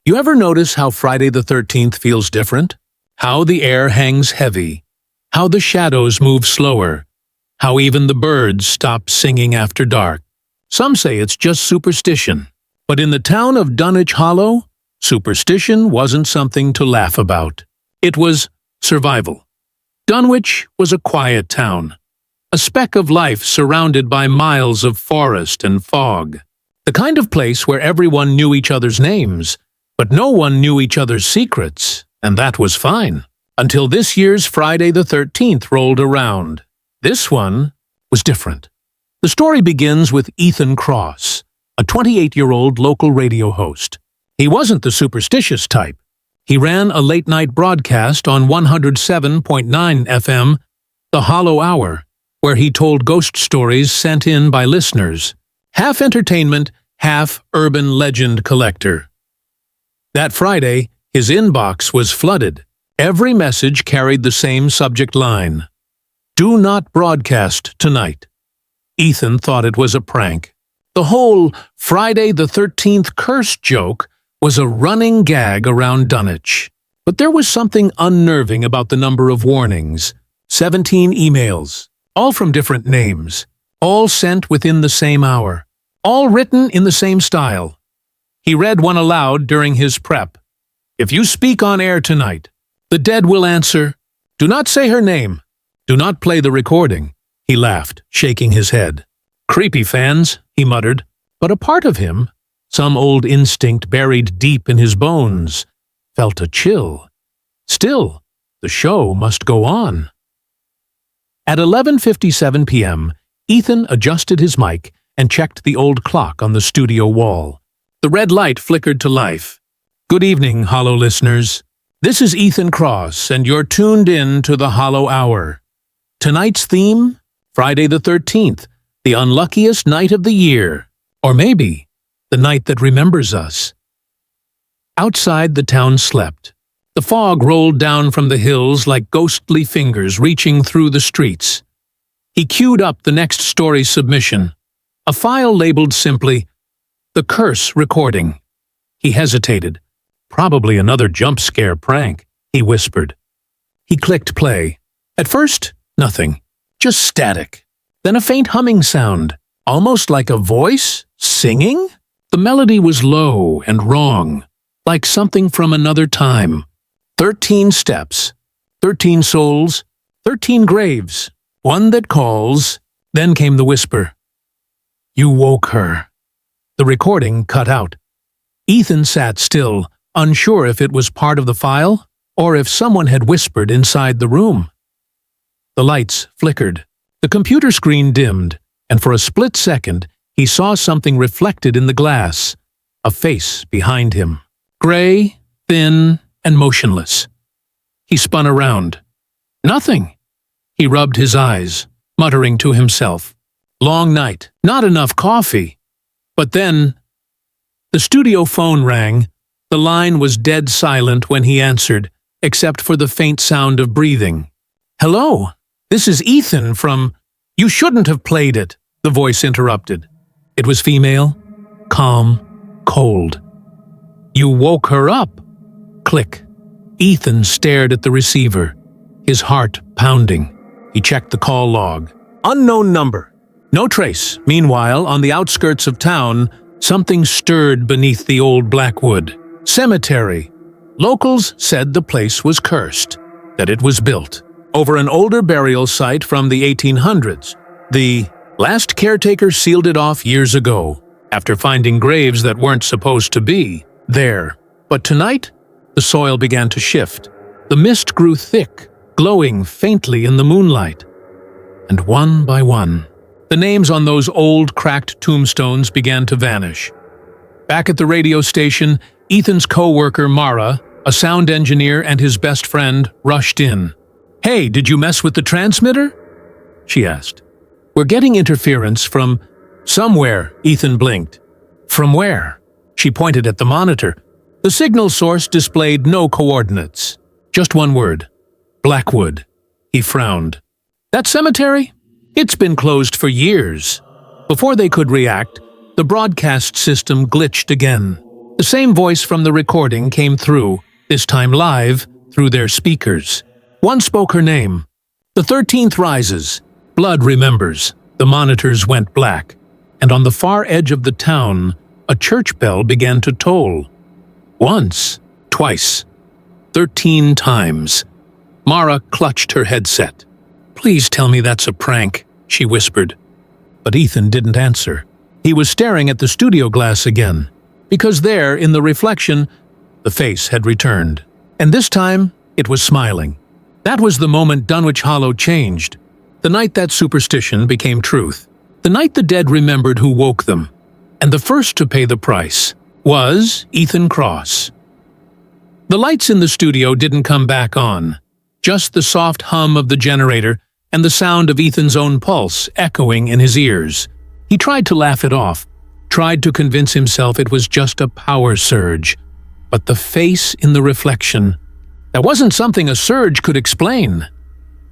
You ever notice how Friday the 13th feels different? How the air hangs heavy, how the shadows move slower, how even the birds stop singing after dark. Some say it's just superstition, but in the town of Dunwich Hollow, superstition wasn't something to laugh about. It was survival. Dunwich was a quiet town, a speck of life surrounded by miles of forest and fog. The kind of place where everyone knew each other's names, but no one knew each other's secrets, and that was fine. Until this year's Friday the 13th rolled around. This one was different. The story begins with Ethan Cross, a 28-year-old local radio host. He wasn't the superstitious type. He ran a late-night broadcast on 107.9 FM, The Hollow Hour, where he told ghost stories sent in by listeners. Half entertainment, half urban legend collector. That Friday, his inbox was flooded. Every message carried the same subject line: "Do not broadcast tonight." Ethan thought it was a prank. The whole Friday the 13th curse joke was a running gag around Dunwich. But there was something unnerving about the number of warnings. 17 emails, all from different names, all sent within the same hour, all written in the same style. He read one aloud during his prep. "If you speak on air tonight, the dead will answer. Do not say her name. Do not play the recording." He laughed, shaking his head. "Creepy fans," he muttered. But a part of him, some old instinct buried deep in his bones, felt a chill. Still, the show must go on. At 11:57 p.m., Ethan adjusted his mic and checked the old clock on the studio wall. The red light flickered to life. "Good evening, Hollow listeners. This is Ethan Cross, and you're tuned in to the Hollow Hour. Tonight's theme? Friday the 13th, the unluckiest night of the year. Or maybe the night that remembers us." Outside, the town slept. The fog rolled down from the hills like ghostly fingers reaching through the streets. He queued up the next story submission, a file labeled simply, "The Curse Recording." He hesitated. "Probably another jump scare prank," he whispered. He clicked play. At first, nothing, just static. Then a faint humming sound, almost like a voice singing. The melody was low and wrong, like something from another time. 13 steps, 13 souls, 13 graves, one that calls. Then came the whisper. "You woke her." The recording cut out. Ethan sat still, unsure if it was part of the file or if someone had whispered inside the room. The lights flickered. The computer screen dimmed, and for a split second, he saw something reflected in the glass, a face behind him. Gray, thin, and motionless. He spun around. Nothing. He rubbed his eyes, muttering to himself. Long night, not enough coffee. But then, the studio phone rang. The line was dead silent when he answered, except for the faint sound of breathing. "Hello, this is Ethan from—" "You shouldn't have played it," the voice interrupted. It was female, calm, cold. "You woke her up." Click. Ethan stared at the receiver, his heart pounding. He checked the call log. Unknown number. No trace. Meanwhile, on the outskirts of town, something stirred beneath the old blackwood. Cemetery. Locals said the place was cursed, that it was built over an older burial site from the 1800s. The last caretaker sealed it off years ago, after finding graves that weren't supposed to be there. But tonight, the soil began to shift. The mist grew thick, glowing faintly in the moonlight. And one by one, the names on those old, cracked tombstones began to vanish. Back at the radio station, Ethan's co-worker Mara, a sound engineer and his best friend, rushed in. "Hey, did you mess with the transmitter?" she asked. "We're getting interference from somewhere," Ethan blinked. "From where?" She pointed at the monitor. The signal source displayed no coordinates. Just one word. Blackwood. He frowned. "That cemetery? It's been closed for years." Before they could react, the broadcast system glitched again. The same voice from the recording came through, this time live, through their speakers. One spoke her name. The 13th rises. Blood remembers. The monitors went black. And on the far edge of the town, a church bell began to toll. Once, twice, 13 times. Mara clutched her headset. "Please tell me that's a prank," she whispered. But Ethan didn't answer. He was staring at the studio glass again, because there, in the reflection, the face had returned. And this time, it was smiling. That was the moment Dunwich Hollow changed. The night that superstition became truth. The night the dead remembered who woke them. And the first to pay the price was Ethan Cross. The lights in the studio didn't come back on. Just the soft hum of the generator and the sound of Ethan's own pulse echoing in his ears. He tried to laugh it off, tried to convince himself it was just a power surge. But the face in the reflection, that wasn't something a surge could explain.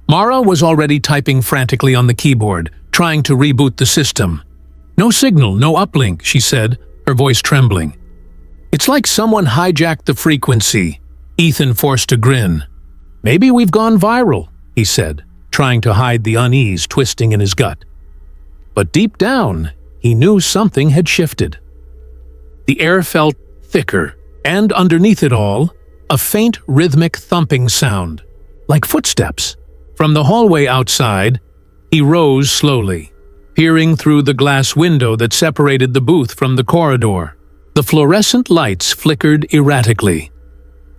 Mara was already typing frantically on the keyboard, trying to reboot the system. "No signal, no uplink," she said, her voice trembling. "It's like someone hijacked the frequency." Ethan forced a grin. "Maybe we've gone viral," he said, trying to hide the unease twisting in his gut. But deep down, he knew something had shifted. The air felt thicker, and underneath it all, a faint rhythmic thumping sound, like footsteps. From the hallway outside, he rose slowly, peering through the glass window that separated the booth from the corridor. The fluorescent lights flickered erratically.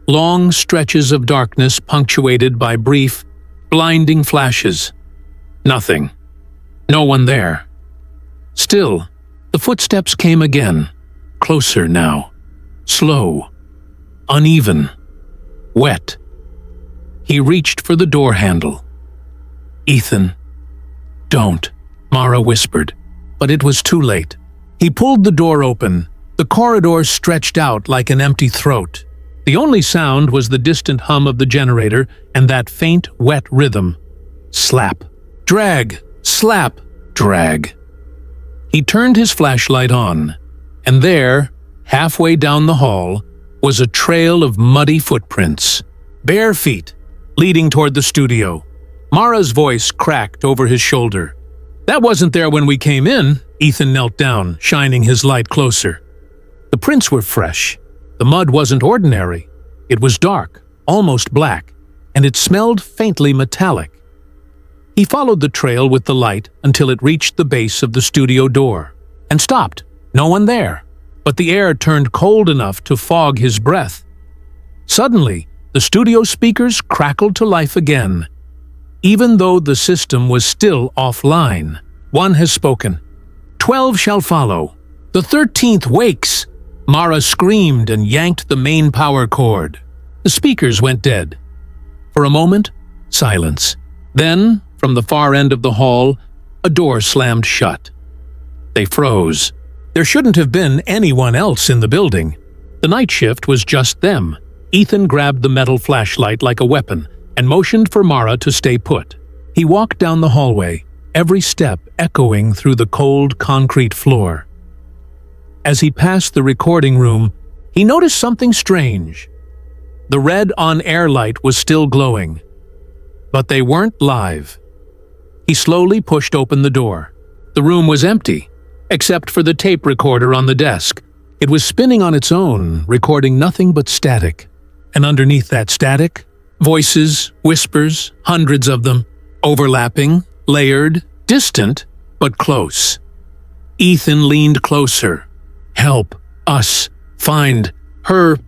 Long stretches of darkness punctuated by brief, blinding flashes. Nothing. No one there. Still, the footsteps came again, closer now. Slow. Uneven. Wet. He reached for the door handle. "Ethan, don't," Mara whispered, but it was too late. He pulled the door open. The corridor stretched out like an empty throat. The only sound was the distant hum of the generator and that faint, wet rhythm. Slap. Drag. Slap. Drag. He turned his flashlight on, and there, halfway down the hall, was a trail of muddy footprints. Bare feet, leading toward the studio. Mara's voice cracked over his shoulder. "That wasn't there when we came in." Ethan knelt down, shining his light closer. The prints were fresh. The mud wasn't ordinary. It was dark, almost black, and it smelled faintly metallic. He followed the trail with the light until it reached the base of the studio door, and stopped. No one there. But the air turned cold enough to fog his breath. Suddenly, the studio speakers crackled to life again. Even though the system was still offline, one has spoken. 12 shall follow. The 13th wakes! Mara screamed and yanked the main power cord. The speakers went dead. For a moment, silence. Then, from the far end of the hall, a door slammed shut. They froze. There shouldn't have been anyone else in the building. The night shift was just them. Ethan grabbed the metal flashlight like a weapon and motioned for Mara to stay put. He walked down the hallway, every step echoing through the cold concrete floor. As he passed the recording room, he noticed something strange. The red on-air light was still glowing, but they weren't live. He slowly pushed open the door. The room was empty, except for the tape recorder on the desk. It was spinning on its own, recording nothing but static. And underneath that static, voices, whispers, hundreds of them, overlapping, layered, distant, but close. Ethan leaned closer. "Help. Us. Find. Her."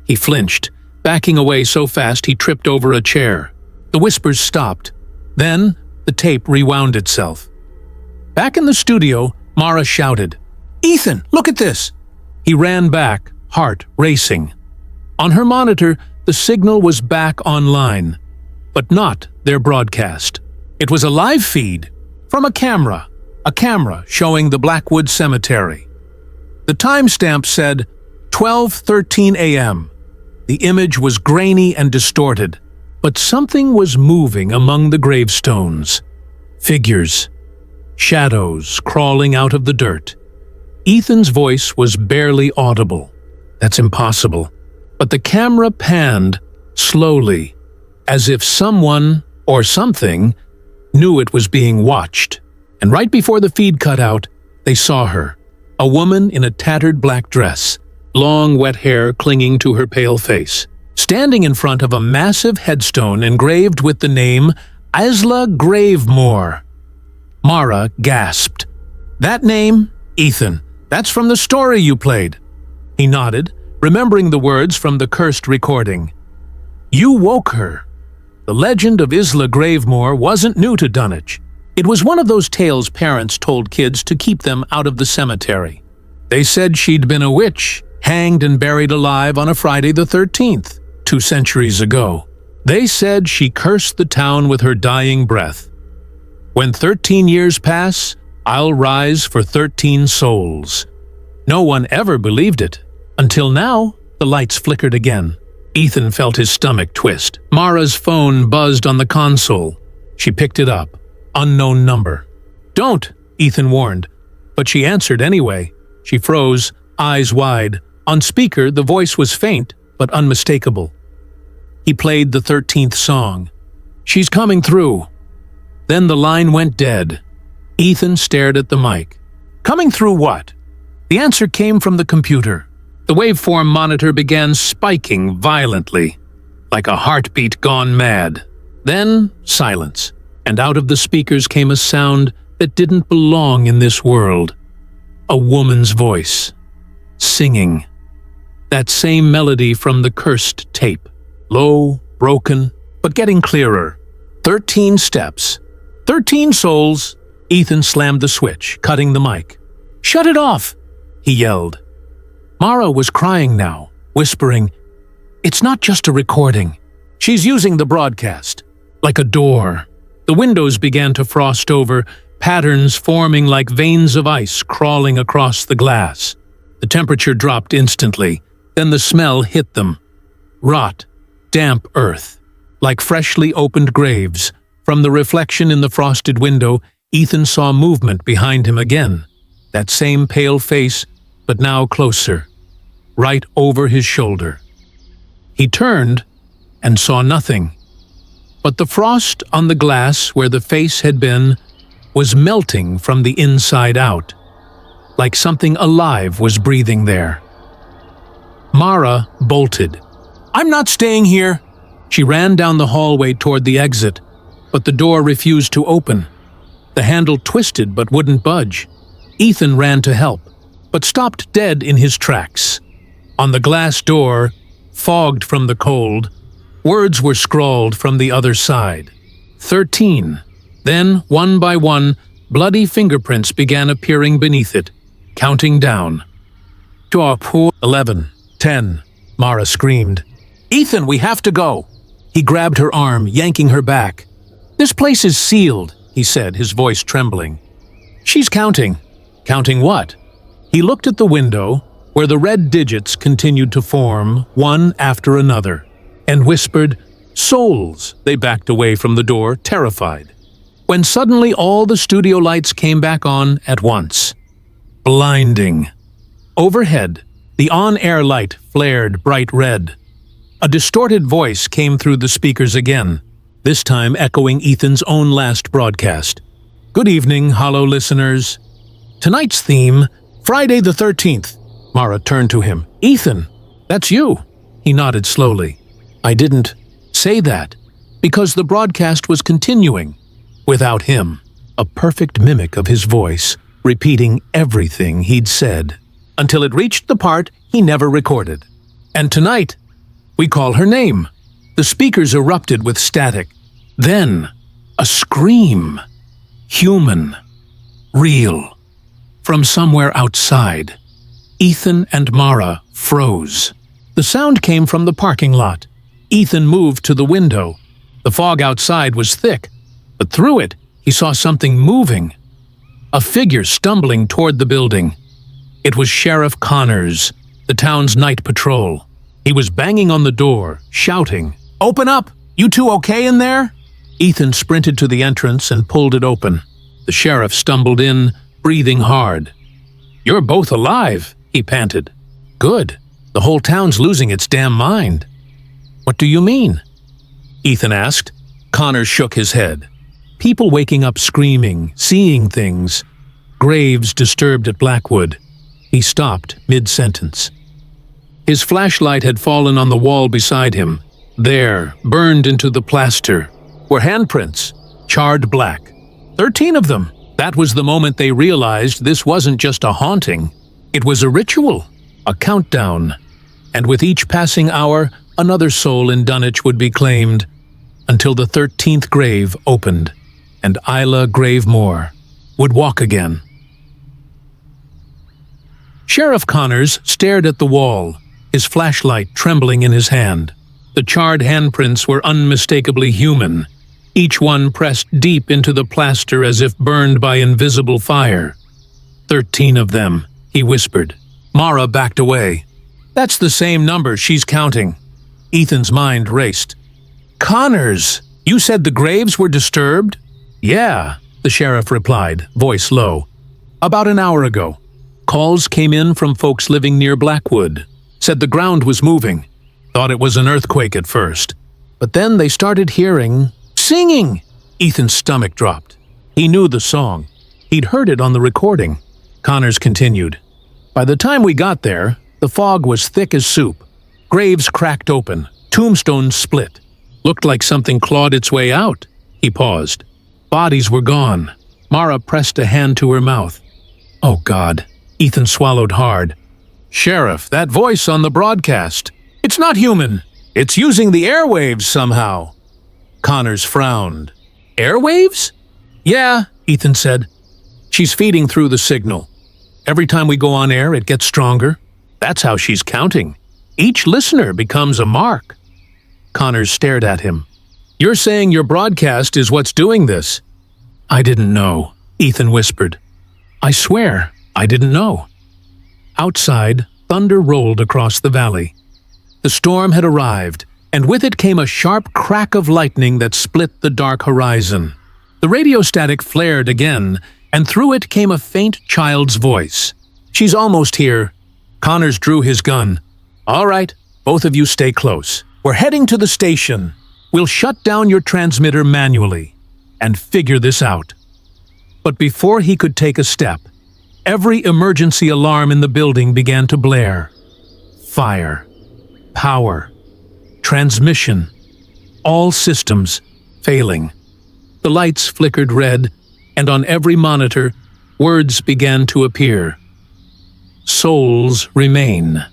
He flinched, backing away so fast he tripped over a chair. The whispers stopped. Then, the tape rewound itself. Back in the studio, Mara shouted, "Ethan, look at this!" He ran back, heart racing. On her monitor, the signal was back online, but not their broadcast. It was a live feed from a camera showing the Blackwood Cemetery. The timestamp said 12:13 a.m. The image was grainy and distorted, but something was moving among the gravestones. Figures. Shadows crawling out of the dirt. Ethan's voice was barely audible. That's impossible. But the camera panned slowly, as if someone or something knew it was being watched. And right before the feed cut out, they saw her, a woman in a tattered black dress, long wet hair clinging to her pale face, standing in front of a massive headstone engraved with the name Isla Gravemoor. Mara gasped. "That name? Ethan, that's from the story you played." He nodded, remembering the words from the cursed recording. "You woke her." The legend of Isla Gravemoor wasn't new to Dunwich. It was one of those tales parents told kids to keep them out of the cemetery. They said she'd been a witch, hanged and buried alive on a Friday the 13th, 2 centuries ago. They said she cursed the town with her dying breath. "When 13 years pass, I'll rise for 13 souls." No one ever believed it. Until now, the lights flickered again. Ethan felt his stomach twist. Mara's phone buzzed on the console. She picked it up. Unknown number. "Don't," Ethan warned. But she answered anyway. She froze, eyes wide. On speaker, the voice was faint, but unmistakable. He played the 13th song. "She's coming through." Then the line went dead. Ethan stared at the mic. Coming through what? The answer came from the computer. The waveform monitor began spiking violently, like a heartbeat gone mad. Then silence, and out of the speakers came a sound that didn't belong in this world. A woman's voice, singing. That same melody from the cursed tape. Low, broken, but getting clearer. 13 steps. 13 souls. Ethan slammed the switch, cutting the mic. "Shut it off!" he yelled. Mara was crying now, whispering, "It's not just a recording. She's using the broadcast. Like a door." The windows began to frost over, patterns forming like veins of ice crawling across the glass. The temperature dropped instantly, then the smell hit them. Rot, damp earth, like freshly opened graves. From the reflection in the frosted window, Ethan saw movement behind him again. That same pale face, but now closer, right over his shoulder. He turned and saw nothing. But the frost on the glass where the face had been was melting from the inside out, like something alive was breathing there. Mara bolted. "I'm not staying here!" She ran down the hallway toward the exit, but the door refused to open. The handle twisted but wouldn't budge. Ethan ran to help, but stopped dead in his tracks. On the glass door, fogged from the cold, words were scrawled from the other side. 13. Then, one by one, bloody fingerprints began appearing beneath it, counting down. 11. 10. Mara screamed. "Ethan, we have to go!" He grabbed her arm, yanking her back. "This place is sealed," he said, his voice trembling. "She's counting." Counting what? He looked at the window, where the red digits continued to form, one after another, and whispered, "Souls!" They backed away from the door, terrified. When suddenly all the studio lights came back on at once. Blinding. Overhead, the on-air light flared bright red. A distorted voice came through the speakers again, this time echoing Ethan's own last broadcast. "Good evening, Hollow listeners. Tonight's theme, Friday the 13th. Mara turned to him. "Ethan, that's you." He nodded slowly. "I didn't say that, because the broadcast was continuing, without him." A perfect mimic of his voice, repeating everything he'd said, until it reached the part he never recorded. "And tonight, we call her name." The speakers erupted with static. Then, a scream. Human. Real. From somewhere outside. Ethan and Mara froze. The sound came from the parking lot. Ethan moved to the window. The fog outside was thick, but through it he saw something moving. A figure stumbling toward the building. It was Sheriff Connors, the town's night patrol. He was banging on the door, shouting, "Open up! You two okay in there?" Ethan sprinted to the entrance and pulled it open. The sheriff stumbled in, breathing hard. "You're both alive," he panted. "Good." The whole town's losing its damn mind." "What do you mean?" Ethan asked. Connor shook his head. "People waking up screaming, seeing things. Graves disturbed at Blackwood." He stopped mid-sentence. His flashlight had fallen on the wall beside him. There, burned into the plaster, were handprints, charred black. 13 of them. That was the moment they realized this wasn't just a haunting. It was a ritual, a countdown. And with each passing hour, another soul in Dunwich would be claimed, until the 13th grave opened, and Isla Gravemoor would walk again. Sheriff Connors stared at the wall, his flashlight trembling in his hand. The charred handprints were unmistakably human, each one pressed deep into the plaster as if burned by invisible fire. 13 of them, he whispered. Mara backed away. "That's the same number she's counting." Ethan's mind raced. "Connors, you said the graves were disturbed?" "Yeah," the sheriff replied, voice low. "About an hour ago. Calls came in from folks living near Blackwood. Said the ground was moving. Thought it was an earthquake at first. But then they started hearing singing." Ethan's stomach dropped. He knew the song. He'd heard it on the recording. Connors continued. "By the time we got there, the fog was thick as soup. Graves cracked open. Tombstones split. Looked like something clawed its way out." He paused. Bodies were gone. Mara pressed a hand to her mouth. "Oh, God." Ethan swallowed hard. "Sheriff, that voice on the broadcast. It's not human. It's using the airwaves somehow." Connors frowned. "Airwaves?" "Yeah," Ethan said. "She's feeding through the signal. Every time we go on air, it gets stronger. That's how she's counting. Each listener becomes a mark." Connors stared at him. "You're saying your broadcast is what's doing this?" "I didn't know," Ethan whispered. "I swear, I didn't know." Outside, thunder rolled across the valley. The storm had arrived, and with it came a sharp crack of lightning that split the dark horizon. The radio static flared again, and through it came a faint child's voice. "She's almost here." Connors drew his gun. "All right, both of you stay close. We're heading to the station. We'll shut down your transmitter manually and figure this out." But before he could take a step, every emergency alarm in the building began to blare. Fire, power, transmission, all systems failing. The lights flickered red, and on every monitor, words began to appear. "Souls remain."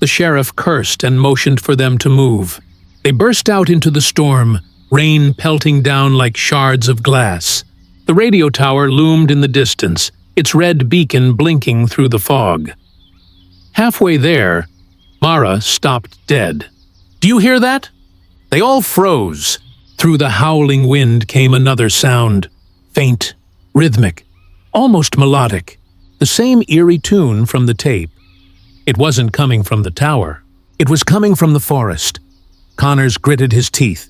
The sheriff cursed and motioned for them to move. They burst out into the storm, rain pelting down like shards of glass. The radio tower loomed in the distance, its red beacon blinking through the fog. Halfway there, Mara stopped dead. "Do you hear that?" They all froze. Through the howling wind came another sound, faint, rhythmic, almost melodic, the same eerie tune from the tape. It wasn't coming from the tower. It was coming from the forest. Connors gritted his teeth.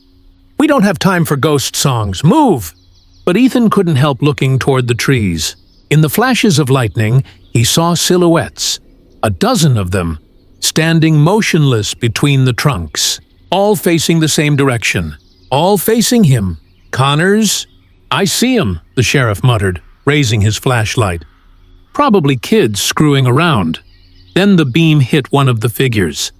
"We don't have time for ghost songs. Move!" But Ethan couldn't help looking toward the trees. In the flashes of lightning, he saw silhouettes, a dozen of them, standing motionless between the trunks, all facing the same direction, all facing him. "Connors?" "I see 'em," the sheriff muttered, raising his flashlight. "Probably kids screwing around." Then the beam hit one of the figures.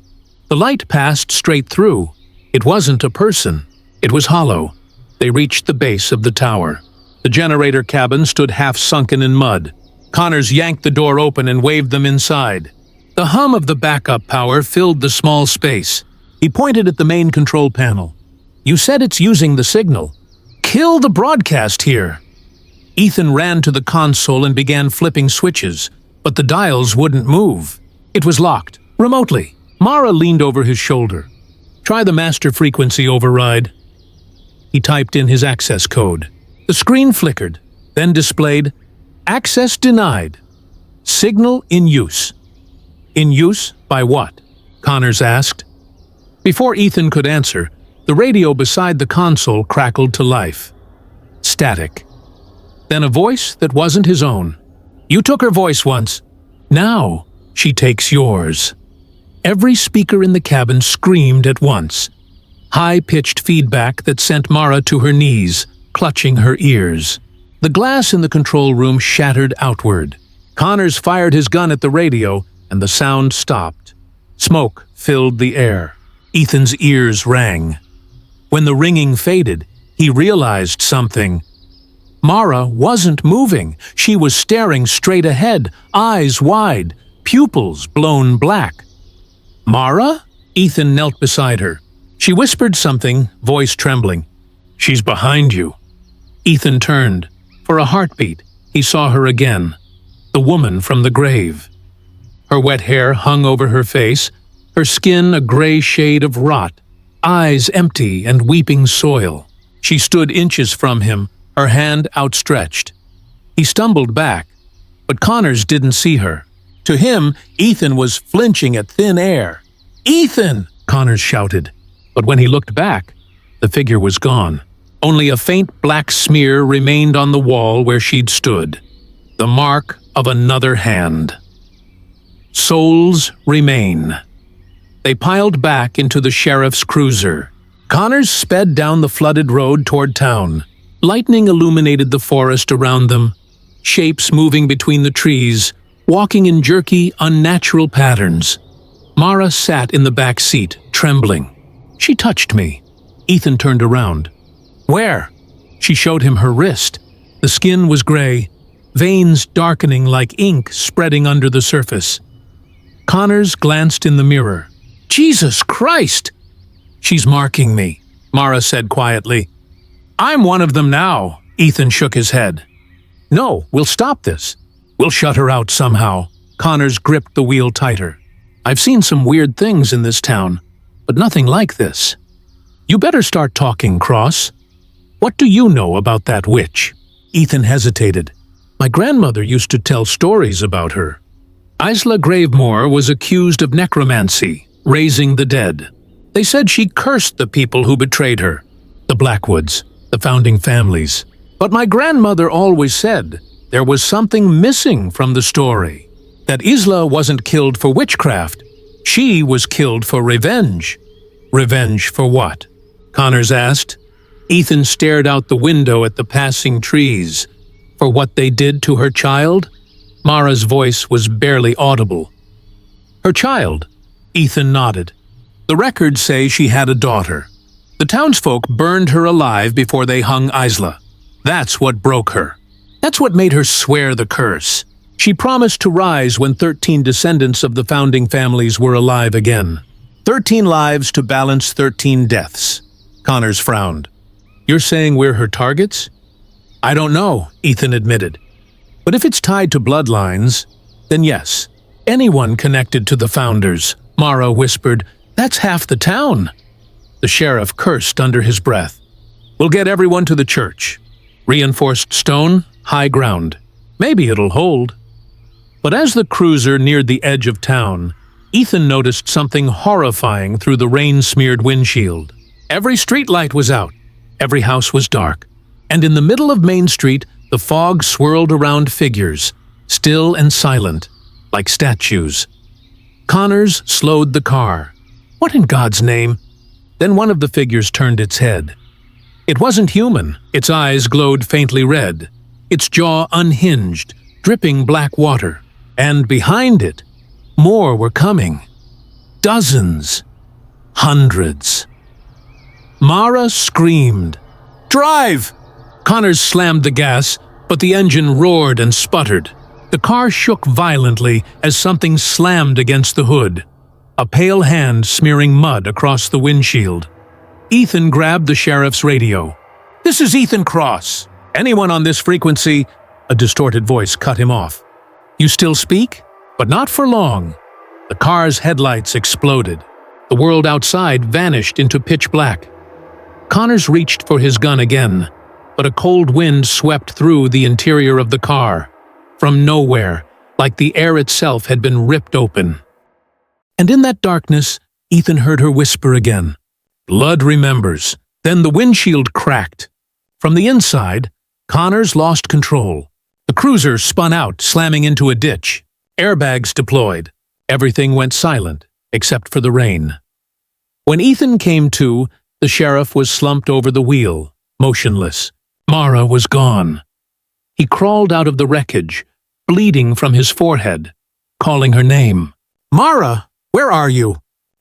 The light passed straight through. It wasn't a person. It was hollow. They reached the base of the tower. The generator cabin stood half-sunken in mud. Connors yanked the door open and waved them inside. The hum of the backup power filled the small space. He pointed at the main control panel. "You said it's using the signal. Kill the broadcast here." Ethan ran to the console and began flipping switches, but the dials wouldn't move. It was locked, remotely. Mara leaned over his shoulder. "Try the master frequency override." He typed in his access code. The screen flickered, then displayed, "Access denied. Signal in use." "In use by what?" Connors asked. Before Ethan could answer, the radio beside the console crackled to life. Static. Then a voice that wasn't his own. "You took her voice once. Now she takes yours." Every speaker in the cabin screamed at once. High-pitched feedback that sent Mara to her knees, clutching her ears. The glass in the control room shattered outward. Connors fired his gun at the radio, and the sound stopped. Smoke filled the air. Ethan's ears rang. When the ringing faded, he realized something. Mara wasn't moving. She was staring straight ahead, eyes wide, pupils blown black. "Mara?" Ethan knelt beside her. She whispered something, voice trembling. "She's behind you." Ethan turned. For a heartbeat, he saw her again. The woman from the grave. Her wet hair hung over her face, her skin a gray shade of rot, eyes empty and weeping soil. She stood inches from him, her hand outstretched. He stumbled back, but Connors didn't see her. To him, Ethan was flinching at thin air. "Ethan!" Connors shouted. But when he looked back, the figure was gone. Only a faint black smear remained on the wall where she'd stood. The mark of another hand. Souls remain. They piled back into the sheriff's cruiser. Connors sped down the flooded road toward town. Lightning illuminated the forest around them, shapes moving between the trees, walking in jerky, unnatural patterns. Mara sat in the back seat, trembling. "She touched me." Ethan turned around. "Where?" She showed him her wrist. The skin was gray, veins darkening like ink spreading under the surface. Connors glanced in the mirror. "Jesus Christ!" "She's marking me," Mara said quietly. "I'm one of them now," Ethan shook his head. "No, we'll stop this. We'll shut her out somehow." Connors gripped the wheel tighter. "I've seen some weird things in this town, but nothing like this. You better start talking, Cross. What do you know about that witch?" Ethan hesitated. "My grandmother used to tell stories about her. Isla Gravemoor was accused of necromancy, raising the dead. They said she cursed the people who betrayed her, the Blackwoods, the founding families. But my grandmother always said there was something missing from the story, that Isla wasn't killed for witchcraft. She was killed for revenge." "Revenge for what?" Connors asked. Ethan stared out the window at the passing trees. "For what they did to her child?" Mara's voice was barely audible. "Her child?" Ethan nodded. "The records say she had a daughter. The townsfolk burned her alive before they hung Isla. That's what broke her. That's what made her swear the curse. She promised to rise when 13 descendants of the founding families were alive again. 13 lives to balance 13 deaths." Connors frowned. "You're saying we're her targets?" "I don't know," Ethan admitted. "But if it's tied to bloodlines, then yes. Anyone connected to the founders." Mara whispered, "That's half the town." The sheriff cursed under his breath. "We'll get everyone to the church. Reinforced stone, high ground. Maybe it'll hold." But as the cruiser neared the edge of town, Ethan noticed something horrifying through the rain-smeared windshield. Every streetlight was out. Every house was dark. And in the middle of Main Street, the fog swirled around figures, still and silent, like statues. Connors slowed the car. What in God's name? Then one of the figures turned its head. It wasn't human. Its eyes glowed faintly red, its jaw unhinged, dripping black water. And behind it, more were coming. Dozens. Hundreds. Mara screamed. "Drive!" Connors slammed the gas, but the engine roared and sputtered. The car shook violently as something slammed against the hood, a pale hand smearing mud across the windshield. Ethan grabbed the sheriff's radio. "This is Ethan Cross. Anyone on this frequency—" A distorted voice cut him off. "You still speak?" But not for long. The car's headlights exploded. The world outside vanished into pitch black. Connors reached for his gun again, but a cold wind swept through the interior of the car. From nowhere, like the air itself had been ripped open. And in that darkness, Ethan heard her whisper again. "Blood remembers." Then the windshield cracked. From the inside, Connors lost control. The cruiser spun out, slamming into a ditch. Airbags deployed. Everything went silent. except for the rain. When Ethan came to, the sheriff was slumped over the wheel, motionless. Mara was gone. He crawled out of the wreckage, bleeding from his forehead, calling her name. "Mara, where are you?"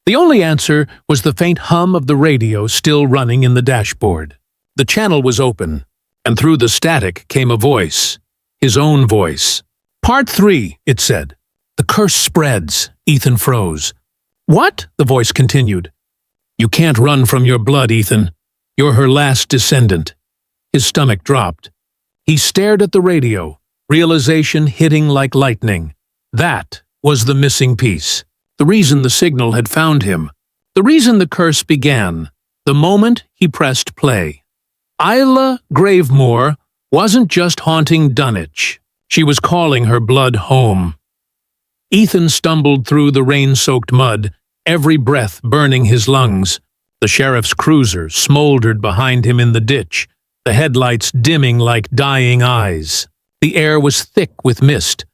The only answer was the faint hum of the radio still running in the dashboard. The channel was open, and through the static came a voice, his own voice. "Part 3, it said. "The curse spreads," Ethan froze. "What?" the voice continued. "You can't run from your blood, Ethan. You're her last descendant." His stomach dropped. He stared at the radio, realization hitting like lightning. That was the missing piece. The reason the signal had found him. The reason the curse began. The moment he pressed play. Isla Gravemoor wasn't just haunting Dunwich. She was calling her blood home. Ethan stumbled through the rain-soaked mud, every breath burning his lungs. The sheriff's cruiser smoldered behind him in the ditch, the headlights dimming like dying eyes. The air was thick with mist,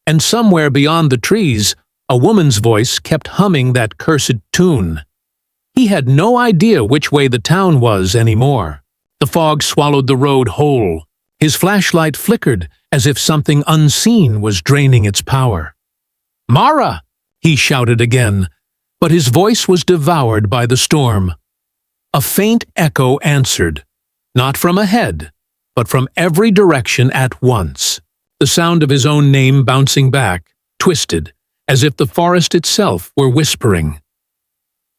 and somewhere beyond the trees, a woman's voice kept humming that cursed tune. He had no idea which way the town was anymore. The fog swallowed the road whole. His flashlight flickered as if something unseen was draining its power. "Mara!" he shouted again, but his voice was devoured by the storm. A faint echo answered, not from ahead, but from every direction at once. The sound of his own name bouncing back, twisted, as if the forest itself were whispering.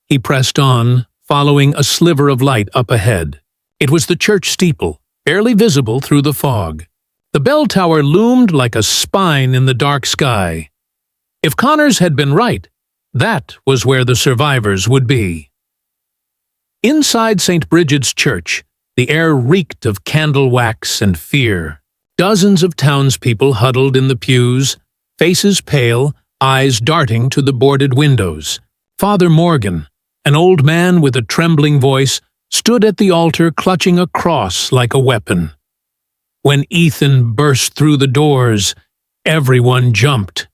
He pressed on, following a sliver of light up ahead. It was the church steeple, barely visible through the fog. The bell tower loomed like a spine in the dark sky. If Connors had been right, that was where the survivors would be. Inside St. Bridget's Church, the air reeked of candle wax and fear. Dozens of townspeople huddled in the pews, faces pale, eyes darting to the boarded windows. Father Morgan, an old man with a trembling voice, stood at the altar clutching a cross like a weapon. When Ethan burst through the doors, everyone jumped.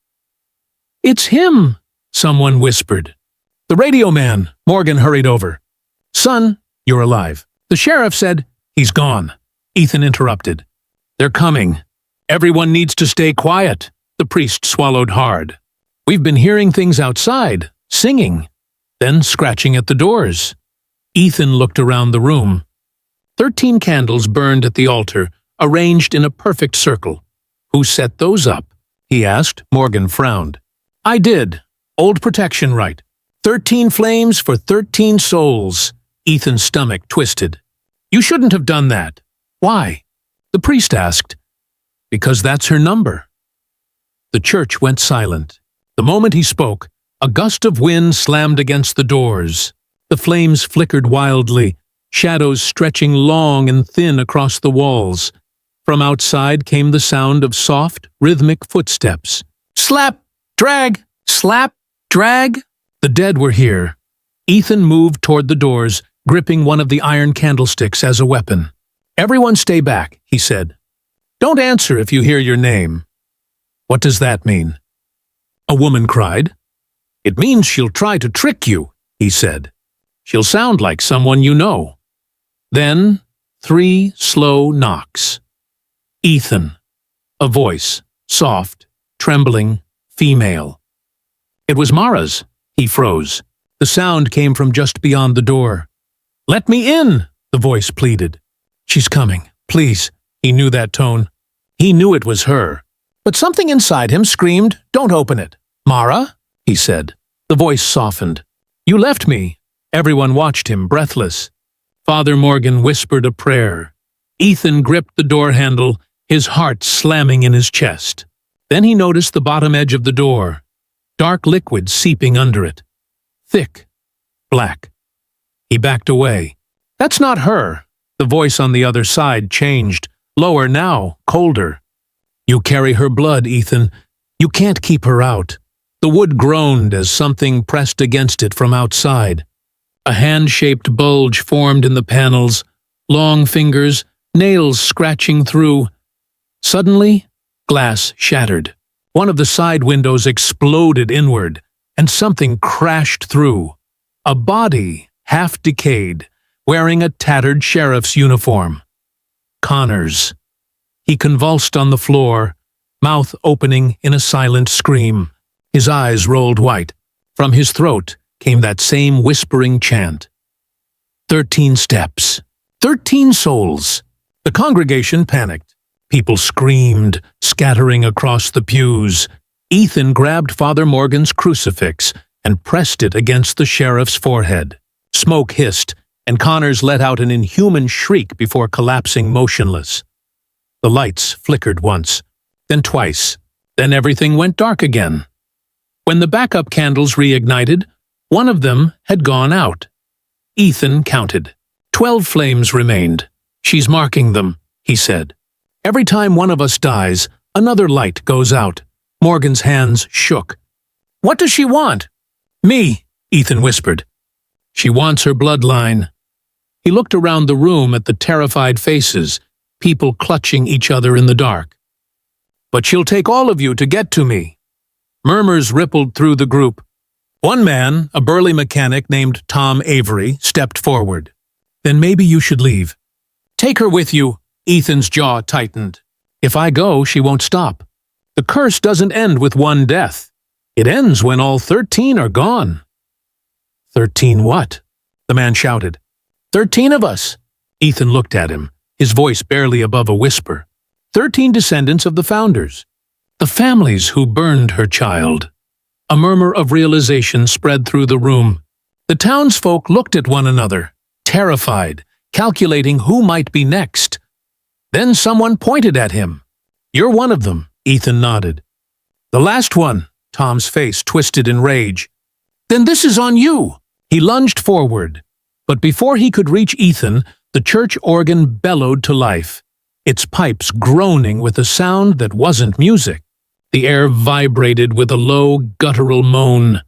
"It's him," someone whispered. "The radio man," Morgan hurried over. "Son, you're alive." The sheriff said, "He's gone." Ethan interrupted. "They're coming. Everyone needs to stay quiet." The priest swallowed hard. "We've been hearing things outside, singing, then scratching at the doors." Ethan looked around the room. 13 candles burned at the altar, arranged in a perfect circle. "Who set those up?" he asked. Morgan frowned. "I did. Old protection right. 13 flames for 13 souls." Ethan's stomach twisted. "You shouldn't have done that." "Why?" the priest asked. "Because that's her number." The church went silent. The moment he spoke, a gust of wind slammed against the doors. The flames flickered wildly, shadows stretching long and thin across the walls. From outside came the sound of soft, rhythmic footsteps. Slap! Drag! Slap! Drag! The dead were here. Ethan moved toward the doors, gripping one of the iron candlesticks as a weapon. "Everyone stay back," he said. "Don't answer if you hear your name." "What does that mean?" a woman cried. "It means she'll try to trick you," he said. "She'll sound like someone you know." Then 3 slow knocks. "Ethan." A voice, soft, trembling, female. It was Mara's. He froze. The sound came from just beyond the door. "Let me in," the voice pleaded. "She's coming, please." He knew that tone. He knew it was her. But something inside him screamed, "Don't open it." "Mara?" he said. The voice softened. "You left me." Everyone watched him, breathless. Father Morgan whispered a prayer. Ethan gripped the door handle, his heart slamming in his chest. Then he noticed the bottom edge of the door. Dark liquid seeping under it. Thick. Black. He backed away. "That's not her." The voice on the other side changed. Lower now, colder. "You carry her blood, Ethan. You can't keep her out." The wood groaned as something pressed against it from outside. A hand-shaped bulge formed in the panels, long fingers, nails scratching through. Suddenly, glass shattered. One of the side windows exploded inward. and something crashed through. A body, half decayed, wearing a tattered sheriff's uniform. Connor's. He convulsed on the floor, mouth opening in a silent scream. His eyes rolled white. From his throat came that same whispering chant. 13 steps. 13 souls. The congregation panicked. People screamed, scattering across the pews. Ethan grabbed Father Morgan's crucifix and pressed it against the sheriff's forehead. Smoke hissed, and Connors let out an inhuman shriek before collapsing motionless. The lights flickered once, then twice, then everything went dark again. When the backup candles reignited, one of them had gone out. Ethan counted. 12 flames remained. "She's marking them," he said. "Every time one of us dies, another light goes out." Morgan's hands shook. "What does she want?" "Me," Ethan whispered. "She wants her bloodline." He looked around the room at the terrified faces, people clutching each other in the dark. "But she'll take all of you to get to me." Murmurs rippled through the group. One man, a burly mechanic named Tom Avery, stepped forward. "Then maybe you should leave." "Take her with you." Ethan's jaw tightened. "If I go, she won't stop. The curse doesn't end with one death. It ends when all 13 are gone." "13 what?" the man shouted. 13 of us." Ethan looked at him, his voice barely above a whisper. 13 descendants of the founders. The families who burned her child. A murmur of realization spread through the room. The townsfolk looked at one another, terrified, calculating who might be next. Then someone pointed at him. "You're one of them," Ethan nodded. "The last one," Tom's face twisted in rage. "Then this is on you." He lunged forward, but before he could reach Ethan, the church organ bellowed to life, its pipes groaning with a sound that wasn't music. The air vibrated with a low, guttural moan.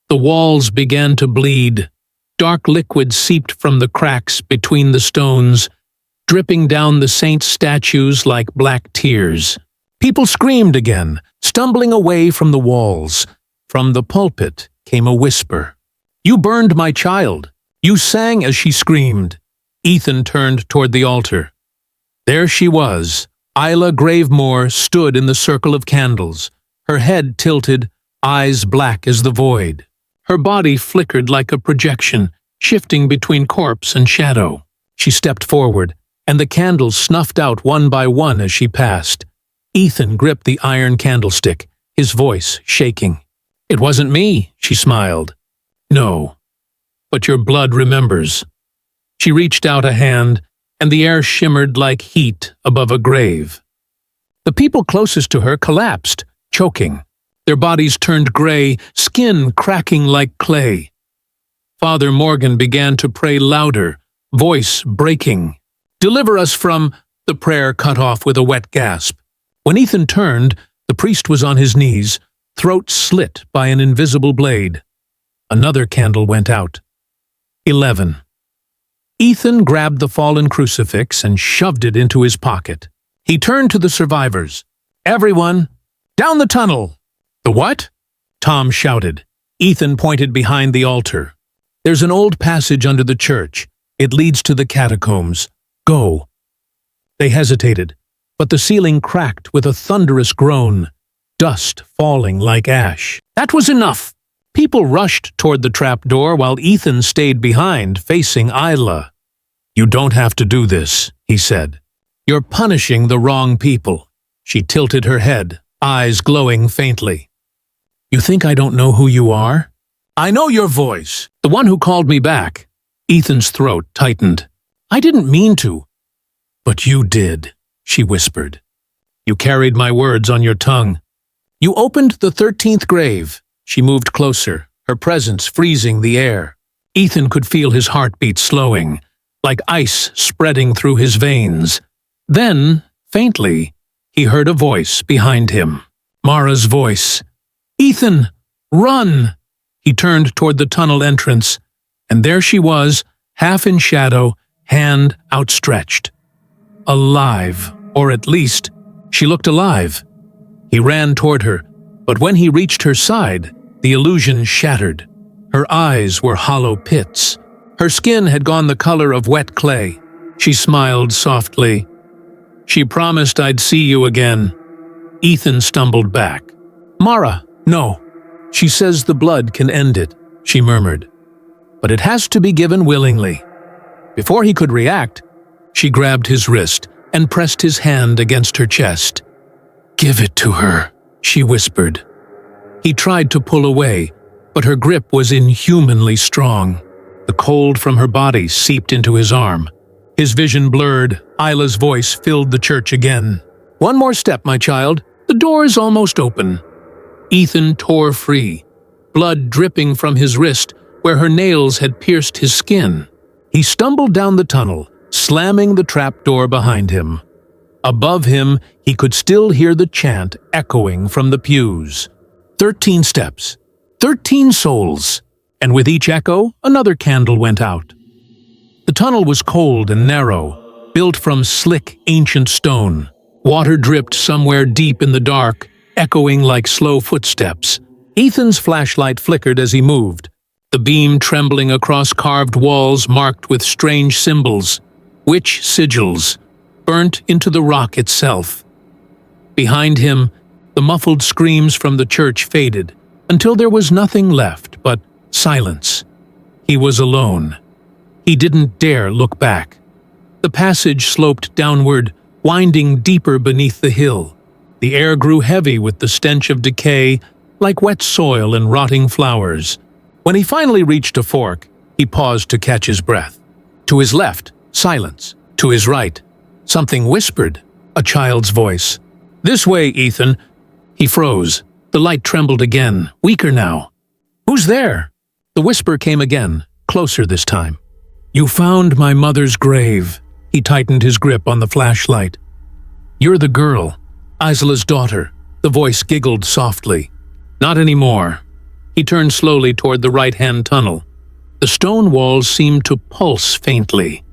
The walls began to bleed. Dark liquid seeped from the cracks between the stones, dripping down the saints' statues like black tears. People screamed again, stumbling away from the walls. From the pulpit came a whisper. "You burned my child." You sang as she screamed. Ethan turned toward the altar. There she was. Isla Gravemoor stood in the circle of candles, her head tilted, eyes black as the void. Her body flickered like a projection, shifting between corpse and shadow. She stepped forward, and the candles snuffed out one by one as she passed. Ethan gripped the iron candlestick, his voice shaking. "It wasn't me," she smiled. "No. But your blood remembers." She reached out a hand, and the air shimmered like heat above a grave. The people closest to her collapsed, choking. Their bodies turned gray, skin cracking like clay. Father Morgan began to pray louder, voice breaking. "Deliver us from—" The prayer cut off with a wet gasp. When Ethan turned, the priest was on his knees, throat slit by an invisible blade. Another candle went out. 11. Ethan grabbed the fallen crucifix and shoved it into his pocket. He turned to the survivors. "Everyone, down the tunnel!" "The what?" Tom shouted. Ethan pointed behind the altar. "There's an old passage under the church. It leads to the catacombs. Go." They hesitated, but the ceiling cracked with a thunderous groan, dust falling like ash. That was enough. People rushed toward the trapdoor while Ethan stayed behind, facing Isla. "You don't have to do this," he said. "You're punishing the wrong people." She tilted her head, eyes glowing faintly. "You think I don't know who you are?" "I know your voice, the one who called me back." Ethan's throat tightened. "I didn't mean to." "But you did," she whispered. "You carried my words on your tongue. You opened the 13th grave." She moved closer, her presence freezing the air. Ethan could feel his heartbeat slowing, like ice spreading through his veins. Then, faintly, he heard a voice behind him. Mara's voice. "Ethan, run!" He turned toward the tunnel entrance, and there she was, half in shadow, hand outstretched. Alive, or at least, she looked alive. He ran toward her, but when he reached her side, The illusion shattered. Her eyes were hollow pits. Her skin had gone the color of wet clay. She smiled softly. "She promised I'd see you again." Ethan stumbled back. "Mara, no. She says the blood can end it," she murmured. "But it has to be given willingly." Before he could react, she grabbed his wrist and pressed his hand against her chest. "Give it to her," she whispered. He tried to pull away, but her grip was inhumanly strong. The cold from her body seeped into his arm. His vision blurred. Isla's voice filled the church again. "One more step, my child. The door is almost open." Ethan tore free, blood dripping from his wrist where her nails had pierced his skin. He stumbled down the tunnel, slamming the trapdoor behind him. Above him, he could still hear the chant echoing from the pews. 13 steps, 13 souls, and with each echo, another candle went out. The tunnel was cold and narrow, built from slick, ancient stone. Water dripped somewhere deep in the dark, echoing like slow footsteps. Ethan's flashlight flickered as he moved, the beam trembling across carved walls marked with strange symbols, witch sigils, burnt into the rock itself. Behind him, the muffled screams from the church faded, until there was nothing left but silence. He was alone. He didn't dare look back. The passage sloped downward, winding deeper beneath the hill. The air grew heavy with the stench of decay, like wet soil and rotting flowers. When he finally reached a fork, he paused to catch his breath. To his left, silence. To his right, something whispered, a child's voice. "This way, Ethan." He froze. The light trembled again, weaker now. "Who's there?" The whisper came again, closer this time. "You found my mother's grave." He tightened his grip on the flashlight. "You're the girl, Isla's daughter." The voice giggled softly. "Not anymore." He turned slowly toward the right-hand tunnel. The stone walls seemed to pulse faintly,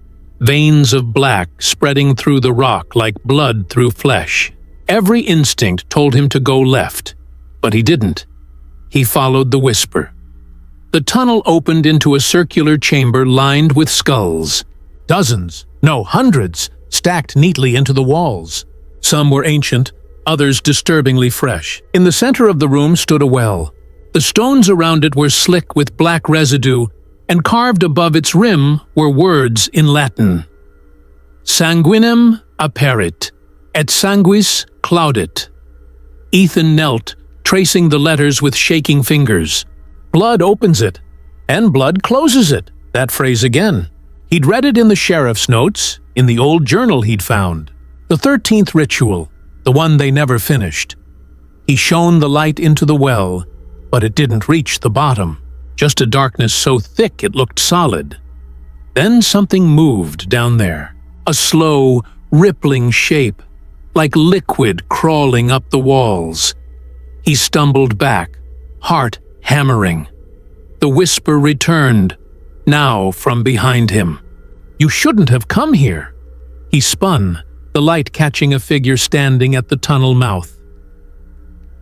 veins of black spreading through the rock like blood through flesh. Every instinct told him to go left, but he didn't. He followed the whisper. The tunnel opened into a circular chamber lined with skulls. Dozens, no, hundreds, stacked neatly into the walls. Some were ancient, others disturbingly fresh. In the center of the room stood a well. The stones around it were slick with black residue, and carved above its rim were words in Latin. "Sanguinem aperit, et sanguis claudit." Ethan knelt, tracing the letters with shaking fingers. "Blood opens it, and blood closes it." That phrase again. He'd read it in the sheriff's notes, in the old journal he'd found. The 13th ritual, the one they never finished. He shone the light into the well, but it didn't reach the bottom. Just a darkness so thick it looked solid. Then something moved down there. A slow, rippling shape, like liquid crawling up the walls. He stumbled back, heart hammering. The whisper returned, now from behind him. "You shouldn't have come here." He spun, the light catching a figure standing at the tunnel mouth.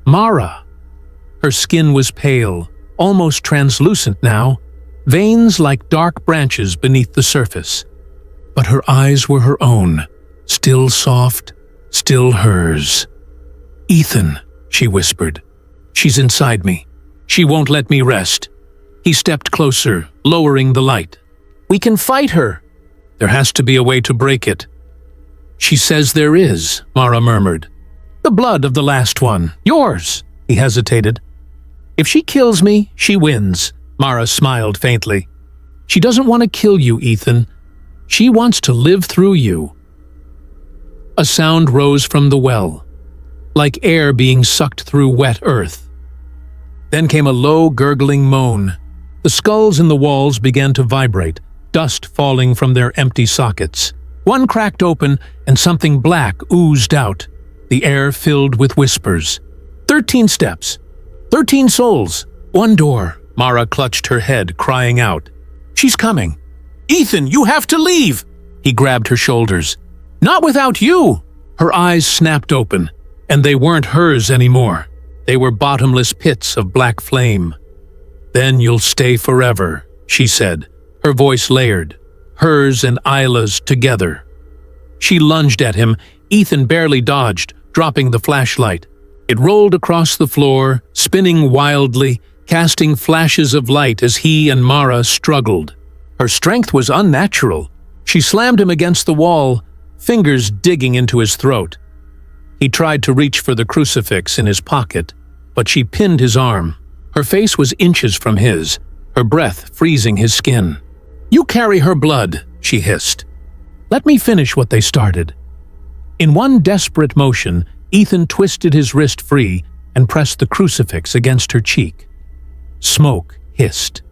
Mara. Her skin was pale, almost translucent now, veins like dark branches beneath the surface. But her eyes were her own, still soft, still hers. "Ethan," she whispered. "She's inside me. She won't let me rest." He stepped closer, lowering the light. "We can fight her." "There has to be a way to break it." "She says there is," Mara murmured. "The blood of the last one. Yours." He hesitated. "If she kills me, she wins," Mara smiled faintly. "She doesn't want to kill you, Ethan. She wants to live through you." A sound rose from the well, like air being sucked through wet earth. Then came a low, gurgling moan. The skulls in the walls began to vibrate, dust falling from their empty sockets. One cracked open, and something black oozed out, the air filled with whispers. 13 steps. 13 souls. One door. Mara clutched her head, crying out. "She's coming." "Ethan, you have to leave!" He grabbed her shoulders. "Not without you!" Her eyes snapped open, and they weren't hers anymore. They were bottomless pits of black flame. "Then you'll stay forever," she said, her voice layered, hers and Isla's together. She lunged at him. Ethan barely dodged, dropping the flashlight. It rolled across the floor, spinning wildly, casting flashes of light as he and Mara struggled. Her strength was unnatural. She slammed him against the wall, fingers digging into his throat. He tried to reach for the crucifix in his pocket, but she pinned his arm. Her face was inches from his, her breath freezing his skin. "You carry her blood," she hissed. "Let me finish what they started." In one desperate motion, Ethan twisted his wrist free and pressed the crucifix against her cheek. Smoke hissed.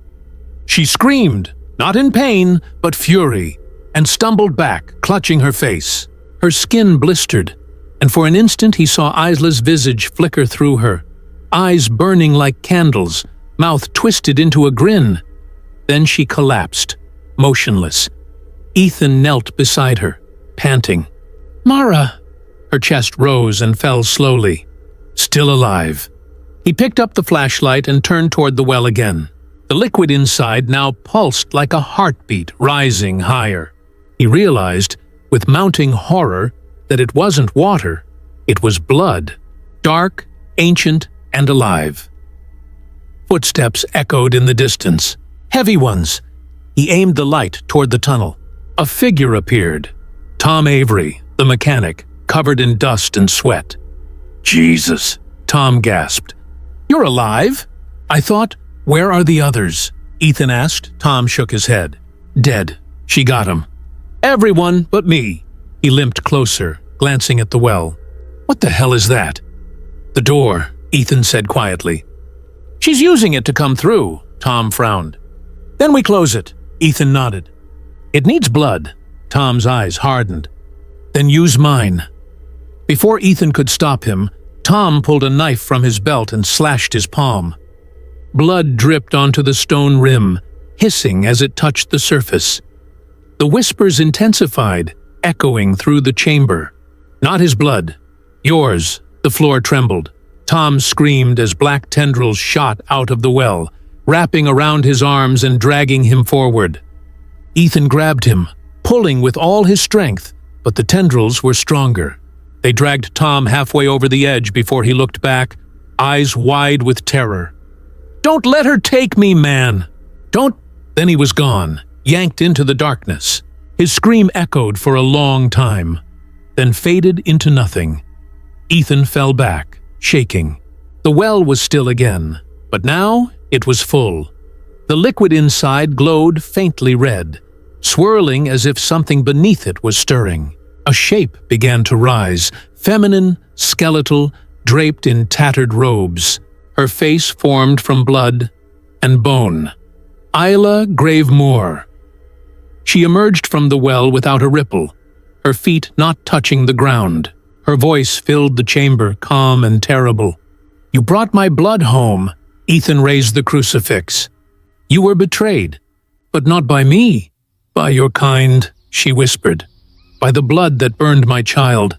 She screamed, not in pain, but fury, and stumbled back, clutching her face. Her skin blistered, and for an instant he saw Isla's visage flicker through her, eyes burning like candles, mouth twisted into a grin. Then she collapsed, motionless. Ethan knelt beside her, panting. "Mara!" Her chest rose and fell slowly. Still alive. He picked up the flashlight and turned toward the well again. The liquid inside now pulsed like a heartbeat, rising higher. He realized, with mounting horror, that it wasn't water. It was blood, dark, ancient, and alive. Footsteps echoed in the distance, heavy ones. He aimed the light toward the tunnel. A figure appeared. Tom Avery, the mechanic, covered in dust and sweat. "Jesus," Tom gasped. "You're alive?" "I thought, where are the others?" Ethan asked. Tom shook his head. "Dead. She got him." "Everyone but me." He limped closer, glancing at the well. "What the hell is that?" "The door," Ethan said quietly. "She's using it to come through," Tom frowned. "Then we close it." Ethan nodded. "It needs blood." Tom's eyes hardened. "Then use mine." Before Ethan could stop him, Tom pulled a knife from his belt and slashed his palm. Blood dripped onto the stone rim, hissing as it touched the surface. The whispers intensified, echoing through the chamber. "Not his blood. Yours." The floor trembled. Tom screamed as black tendrils shot out of the well, wrapping around his arms and dragging him forward. Ethan grabbed him, pulling with all his strength, but the tendrils were stronger. They dragged Tom halfway over the edge before he looked back, eyes wide with terror. "Don't let her take me, man! Don't—" Then he was gone, yanked into the darkness. His scream echoed for a long time, then faded into nothing. Ethan fell back, shaking. The well was still again, but now it was full. The liquid inside glowed faintly red, swirling as if something beneath it was stirring. A shape began to rise, feminine, skeletal, draped in tattered robes. Her face formed from blood and bone. Isla Gravemoor. She emerged from the well without a ripple, her feet not touching the ground. Her voice filled the chamber, calm and terrible. "You brought my blood home." Ethan raised the crucifix. "You were betrayed, but not by me. By your kind," she whispered. "By the blood that burned my child.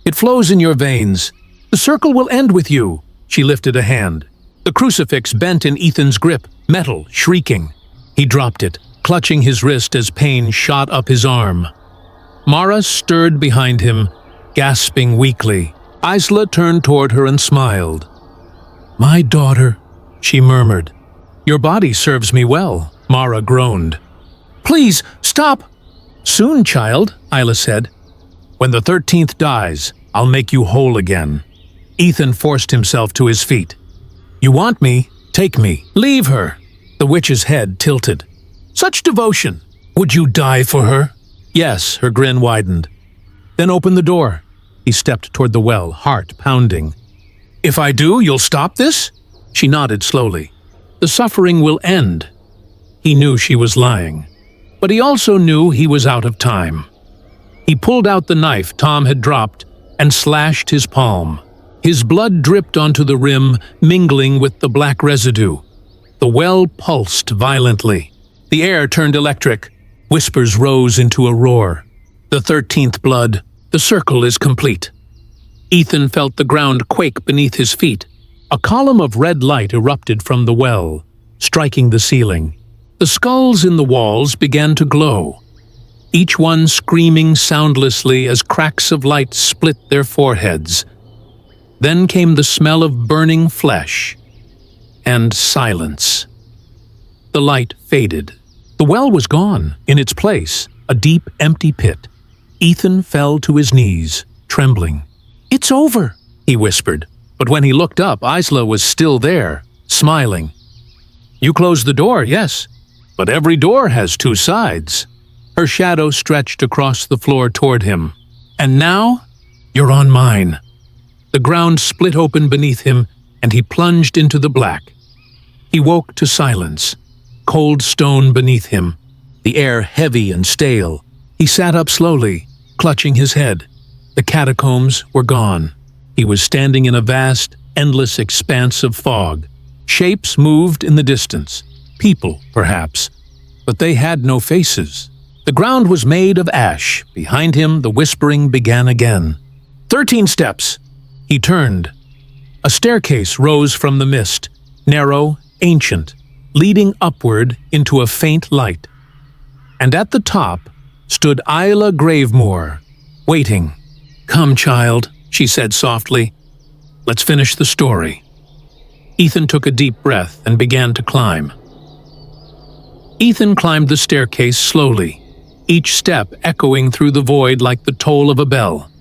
It flows in your veins. The circle will end with you." She lifted a hand. The crucifix bent in Ethan's grip, metal, shrieking. He dropped it, clutching his wrist as pain shot up his arm. Mara stirred behind him, gasping weakly. Isla turned toward her and smiled. "My daughter," she murmured. "Your body serves me well," Mara groaned. "Please, stop!" "Soon, child," Isla said. "When the 13th dies, I'll make you whole again." Ethan forced himself to his feet. "You want me? Take me. Leave her." The witch's head tilted. "Such devotion! Would you die for her?" "Yes," her grin widened. "Then open the door." He stepped toward the well, heart pounding. "If I do, you'll stop this?" She nodded slowly. "The suffering will end." He knew she was lying, but he also knew he was out of time. He pulled out the knife Tom had dropped and slashed his palm. His blood dripped onto the rim, mingling with the black residue. The well pulsed violently. The air turned electric. Whispers rose into a roar. "The 13th blood. The circle is complete." Ethan felt the ground quake beneath his feet. A column of red light erupted from the well, striking the ceiling. The skulls in the walls began to glow, each one screaming soundlessly as cracks of light split their foreheads. Then came the smell of burning flesh and silence. The light faded. The well was gone. In its place, a deep, empty pit. Ethan fell to his knees, trembling. "It's over," he whispered. But when he looked up, Isla was still there, smiling. "You closed the door, yes, but every door has two sides." Her shadow stretched across the floor toward him. "And now, you're on mine." The ground split open beneath him, and he plunged into the black. He woke to silence, cold stone beneath him, the air heavy and stale. He sat up slowly, clutching his head. The catacombs were gone. He was standing in a vast, endless expanse of fog. Shapes moved in the distance, people, perhaps, but they had no faces. The ground was made of ash. Behind him, the whispering began again. 13 steps. He turned. A staircase rose from the mist, narrow, ancient, leading upward into a faint light. And at the top stood Isla Gravemoor, waiting. "Come, child," she said softly. "Let's finish the story." Ethan took a deep breath and began to climb. Ethan climbed the staircase slowly, each step echoing through the void like the toll of a bell.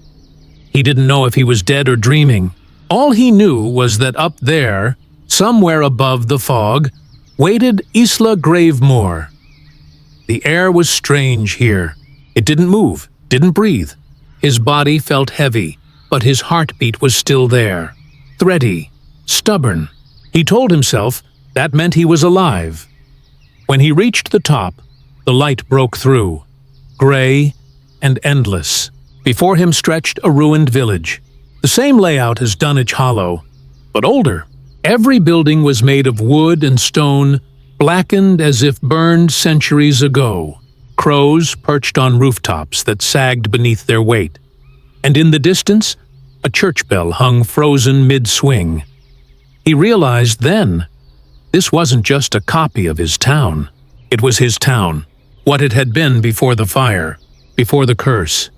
He didn't know if he was dead or dreaming. All he knew was that up there, somewhere above the fog, waited Isla Gravemoor. The air was strange here. It didn't move, didn't breathe. His body felt heavy, but his heartbeat was still there. Thready, stubborn. He told himself that meant he was alive. When he reached the top, the light broke through, gray and endless. Before him stretched a ruined village, the same layout as Dunwich Hollow, but older. Every building was made of wood and stone, blackened as if burned centuries ago. Crows perched on rooftops that sagged beneath their weight. And in the distance, a church bell hung frozen mid-swing. He realized then, this wasn't just a copy of his town. It was his town, what it had been before the fire, before the curse.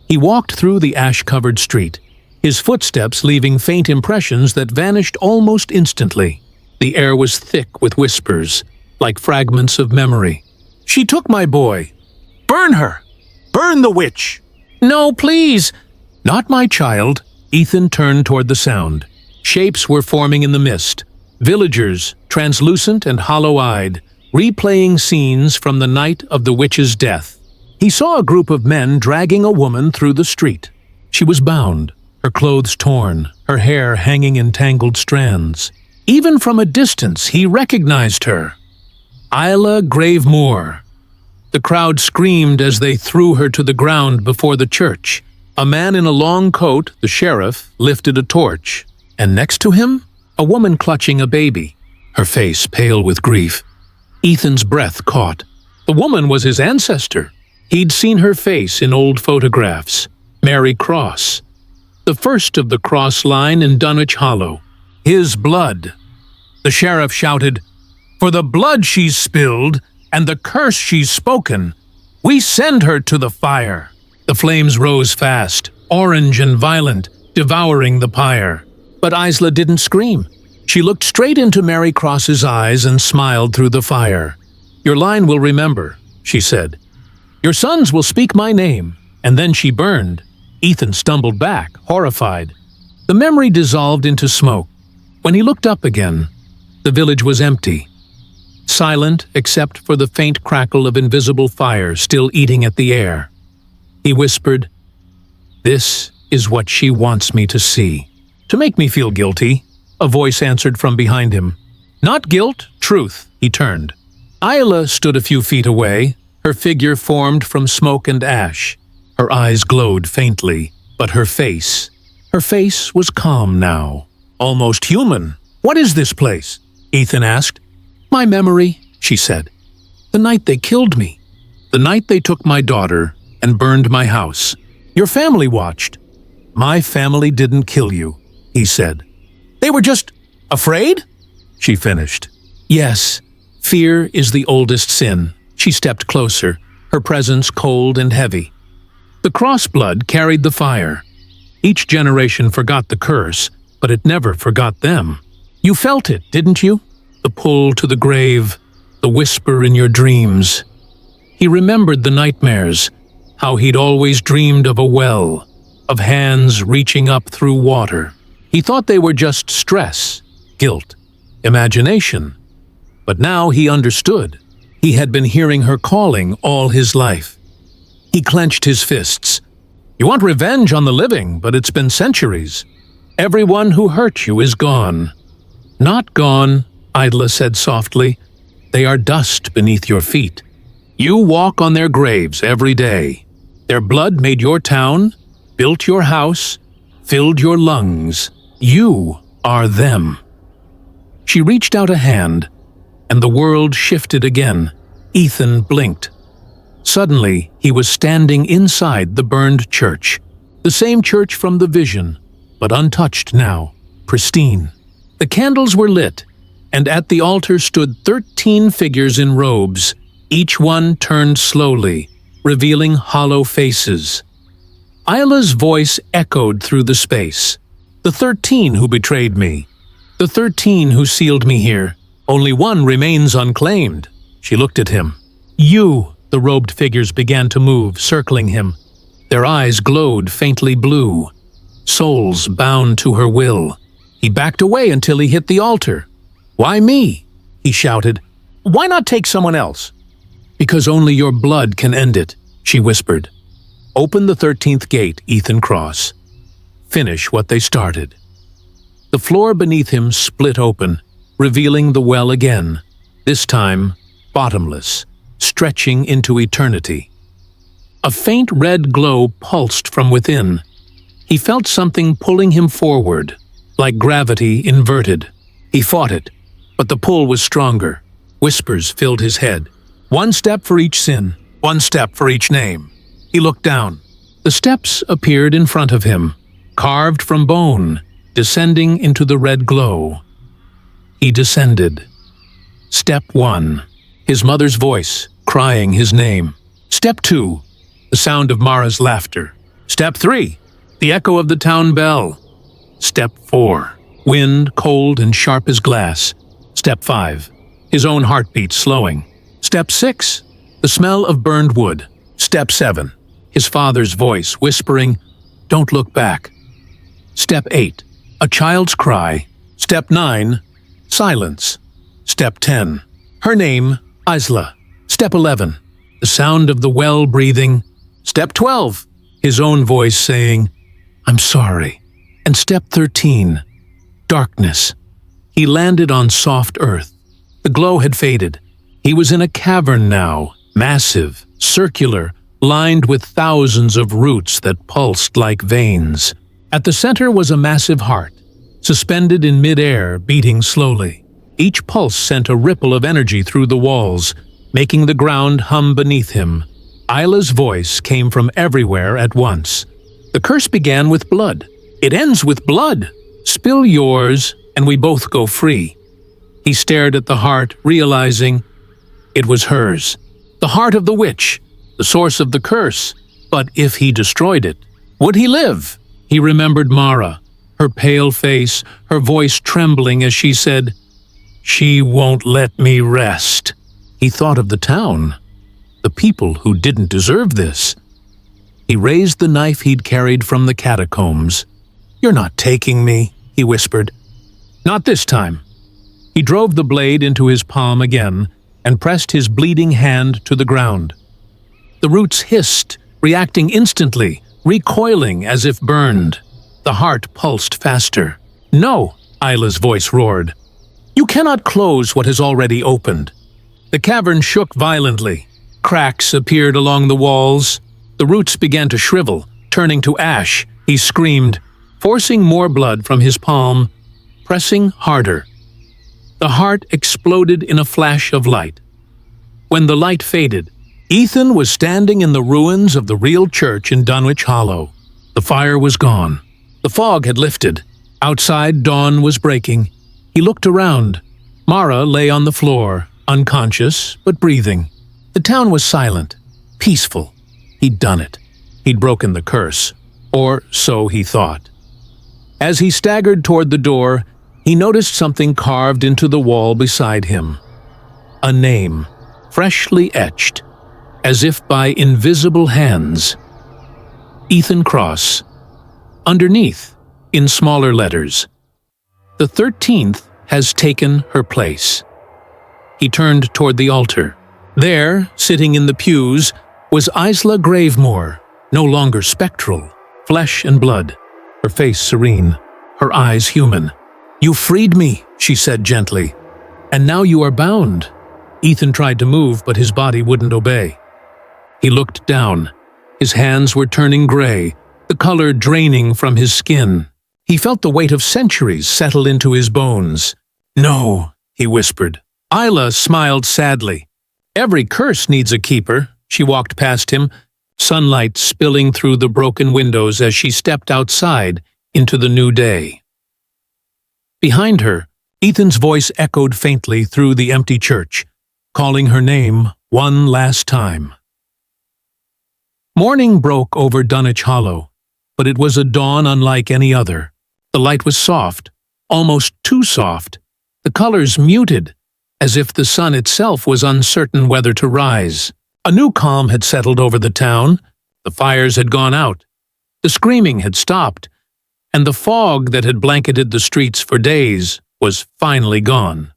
He walked through the ash-covered street, his footsteps leaving faint impressions that vanished almost instantly. The air was thick with whispers, like fragments of memory. "She took my boy. Burn her! Burn the witch!" "No, please!" "Not my child." Ethan turned toward the sound. Shapes were forming in the mist. Villagers, translucent and hollow-eyed, replaying scenes from the night of the witch's death. He saw a group of men dragging a woman through the street. She was bound, her clothes torn, her hair hanging in tangled strands. Even from a distance, he recognized her. Isla Gravemoor. The crowd screamed as they threw her to the ground before the church. A man in a long coat, the sheriff, lifted a torch. And next to him, a woman clutching a baby, her face pale with grief. Ethan's breath caught. The woman was his ancestor. He'd seen her face in old photographs. Mary Cross. The first of the cross line in Dunwich Hollow. His blood. The sheriff shouted, "For the blood she's spilled and the curse she's spoken, we send her to the fire." The flames rose fast, orange and violent, devouring the pyre. But Isla didn't scream. She looked straight into Mary Cross's eyes and smiled through the fire. "Your line will remember," she said. "Your sons will speak my name." And then she burned. Ethan stumbled back, horrified. The memory dissolved into smoke. When he looked up again, the village was empty, silent except for the faint crackle of invisible fire still eating at the air. He whispered, "This is what she wants me to see." "To make me feel guilty," a voice answered from behind him. "Not guilt, truth." He turned. Isla stood a few feet away, her figure formed from smoke and ash. Her eyes glowed faintly, but her face was calm now, almost human. "What is this place?" Ethan asked. "My memory," she said. "The night they killed me. The night they took my daughter and burned my house. Your family watched." "My family didn't kill you," he said. They were just afraid? She finished. Yes, fear is the oldest sin. She stepped closer, her presence cold and heavy. The crossblood carried the fire. Each generation forgot the curse, but it never forgot them. You felt it, didn't you? The pull to the grave, the whisper in your dreams. He remembered the nightmares, how he'd always dreamed of a well, of hands reaching up through water. He thought they were just stress, guilt, imagination. But now he understood. He had been hearing her calling all his life. He clenched his fists. You want revenge on the living, but it's been centuries. Everyone who hurt you is gone. Not gone, Isla said softly. They are dust beneath your feet. You walk on their graves every day. Their blood made your town, built your house, filled your lungs. You are them. She reached out a hand, and the world shifted again. Ethan blinked. Suddenly, he was standing inside the burned church. The same church from the vision, but untouched now, pristine. The candles were lit, and at the altar stood 13 figures in robes. Each one turned slowly, revealing hollow faces. Isla's voice echoed through the space. The 13 who betrayed me. The 13 who sealed me here. Only one remains unclaimed. She looked at him. You, the robed figures began to move, circling him. Their eyes glowed faintly blue. Souls bound to her will. He backed away until he hit the altar. Why me? He shouted. Why not take someone else? Because only your blood can end it, she whispered. Open the 13th Gate, Ethan Cross. Finish what they started. The floor beneath him split open, revealing the well again, this time bottomless, stretching into eternity. A faint red glow pulsed from within. He felt something pulling him forward, like gravity inverted. He fought it, but the pull was stronger. Whispers filled his head. One step for each sin, one step for each name. He looked down. The steps appeared in front of him, carved from bone, descending into the red glow. He descended. Step 1. His mother's voice, crying his name. Step 2. The sound of Mara's laughter. Step 3. The echo of the town bell. Step 4. Wind, cold and sharp as glass. Step 5. His own heartbeat slowing. Step 6. The smell of burned wood. Step 7. His father's voice whispering, "Don't look back." Step 8. A child's cry. Step 9. Silence. Step 10. Her name, Isla. Step 11. The sound of the well breathing. Step 12. His own voice saying, "I'm sorry." And step 13. Darkness. He landed on soft earth. The glow had faded. He was in a cavern now, massive, circular, lined with thousands of roots that pulsed like veins. At the center was a massive heart, suspended in mid-air, beating slowly. Each pulse sent a ripple of energy through the walls, making the ground hum beneath him. Isla's voice came from everywhere at once. The curse began with blood. It ends with blood. Spill yours, and we both go free. He stared at the heart, realizing it was hers. The heart of the witch, the source of the curse. But if he destroyed it, would he live? He remembered Mara, her pale face, her voice trembling as she said, "She won't let me rest." He thought of the town, the people who didn't deserve this. He raised the knife he'd carried from the catacombs. "You're not taking me," he whispered. "Not this time." He drove the blade into his palm again and pressed his bleeding hand to the ground. The roots hissed, reacting instantly, recoiling as if burned. The heart pulsed faster. "No," Isla's voice roared. "You cannot close what has already opened." The cavern shook violently. Cracks appeared along the walls. The roots began to shrivel, turning to ash. He screamed, forcing more blood from his palm, pressing harder. The heart exploded in a flash of light. When the light faded, Ethan was standing in the ruins of the real church in Dunwich Hollow. The fire was gone. The fog had lifted. Outside, dawn was breaking. He looked around. Mara lay on the floor, unconscious but breathing. The town was silent, peaceful. He'd done it. He'd broken the curse. Or so he thought. As he staggered toward the door, he noticed something carved into the wall beside him. A name, freshly etched, as if by invisible hands. Ethan Cross. Underneath, in smaller letters, "The 13th has taken her place." He turned toward the altar. There, sitting in the pews, was Isla Gravemoor, no longer spectral, flesh and blood, her face serene, her eyes human. "You freed me," she said gently. "And now you are bound." Ethan tried to move, but his body wouldn't obey. He looked down. His hands were turning gray, the color draining from his skin. He felt the weight of centuries settle into his bones. "No," he whispered. Isla smiled sadly. "Every curse needs a keeper." She walked past him, sunlight spilling through the broken windows as she stepped outside into the new day. Behind her, Ethan's voice echoed faintly through the empty church, calling her name one last time. Morning broke over Dunwich Hollow, but it was a dawn unlike any other. The light was soft, almost too soft, the colors muted, as if the sun itself was uncertain whether to rise. A new calm had settled over the town. The fires had gone out. The screaming had stopped, and the fog that had blanketed the streets for days was finally gone.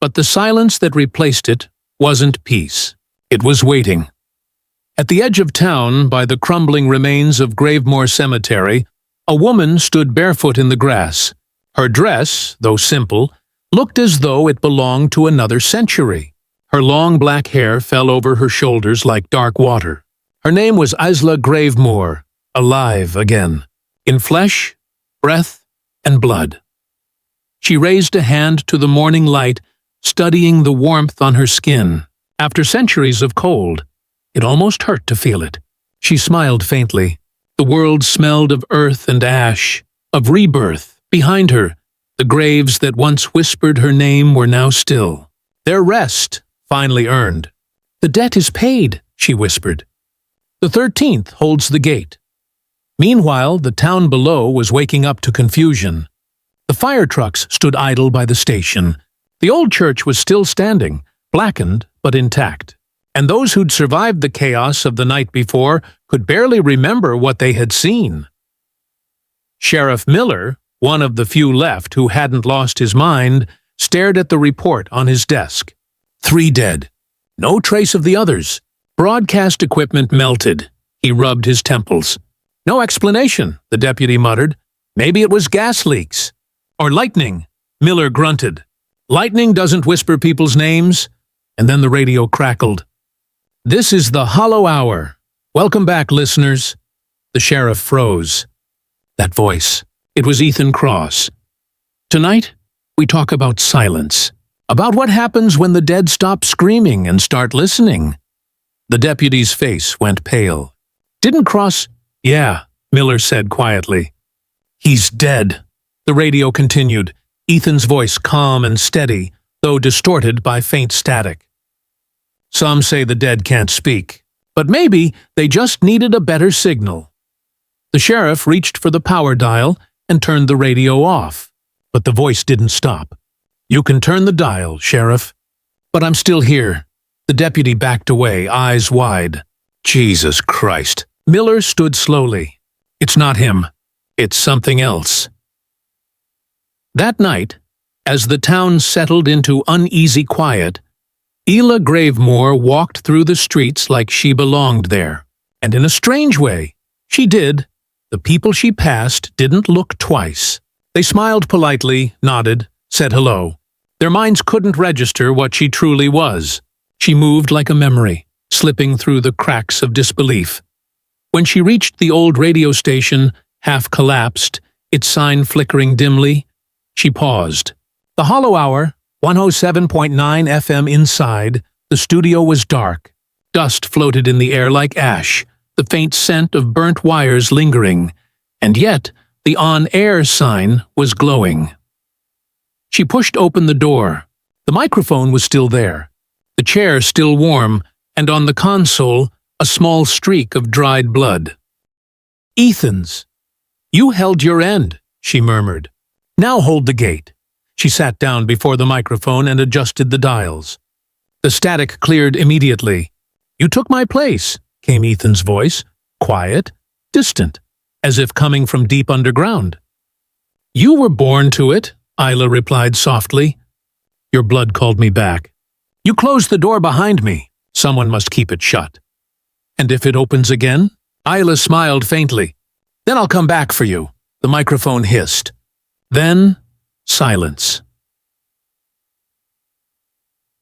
But the silence that replaced it wasn't peace. It was waiting. At the edge of town, by the crumbling remains of Gravemoor Cemetery, a woman stood barefoot in the grass. Her dress, though simple, looked as though it belonged to another century. Her long black hair fell over her shoulders like dark water. Her name was Isla Gravemoor, alive again, in flesh, breath, and blood. She raised a hand to the morning light, studying the warmth on her skin. After centuries of cold, it almost hurt to feel it. She smiled faintly. The world smelled of earth and ash, of rebirth. Behind her, the graves that once whispered her name were now still. Their rest, finally earned. "The debt is paid," she whispered. "The 13th holds the gate." Meanwhile, the town below was waking up to confusion. The fire trucks stood idle by the station. The old church was still standing, blackened but intact. And those who'd survived the chaos of the night before could barely remember what they had seen. Sheriff Miller, one of the few left who hadn't lost his mind, stared at the report on his desk. 3 dead. No trace of the others. Broadcast equipment melted. He rubbed his temples. "No explanation," the deputy muttered. "Maybe it was gas leaks. Or lightning." Miller grunted. "Lightning doesn't whisper people's names." And then the radio crackled. "This is the Hollow Hour. Welcome back, listeners." The sheriff froze. That voice. It was Ethan Cross. "Tonight, we talk about silence. About what happens when the dead stop screaming and start listening." The deputy's face went pale. "Didn't Cross—" "Yeah," Miller said quietly. "He's dead." The radio continued, Ethan's voice calm and steady, though distorted by faint static. "Some say the dead can't speak, but maybe they just needed a better signal." The sheriff reached for the power dial and turned the radio off, but the voice didn't stop. "You can turn the dial, Sheriff." "But I'm still here." The deputy backed away, eyes wide. "Jesus Christ." Miller stood slowly. "It's not him. It's something else." That night, as the town settled into uneasy quiet, Isla Gravemoor walked through the streets like she belonged there. And in a strange way, she did. The people she passed didn't look twice. They smiled politely, nodded, said hello. Their minds couldn't register what she truly was. She moved like a memory, slipping through the cracks of disbelief. When she reached the old radio station, half collapsed, its sign flickering dimly, she paused. The Hollow Hour, 107.9 FM inside, the studio was dark. Dust floated in the air like ash, the faint scent of burnt wires lingering. And yet, The on-air sign was glowing. She pushed open the door. The microphone was still there, the chair still warm, and on the console, a small streak of dried blood. "Ethan's. You held your end," she murmured. "Now hold the gate." She sat down before the microphone and adjusted the dials. The static cleared immediately. "You took my place," came Ethan's voice, quiet, distant, as if coming from deep underground. "You were born to it," Isla replied softly. "Your blood called me back. You closed the door behind me. Someone must keep it shut." "And if it opens again?" Isla smiled faintly. "Then I'll come back for you," the microphone hissed. Then, silence.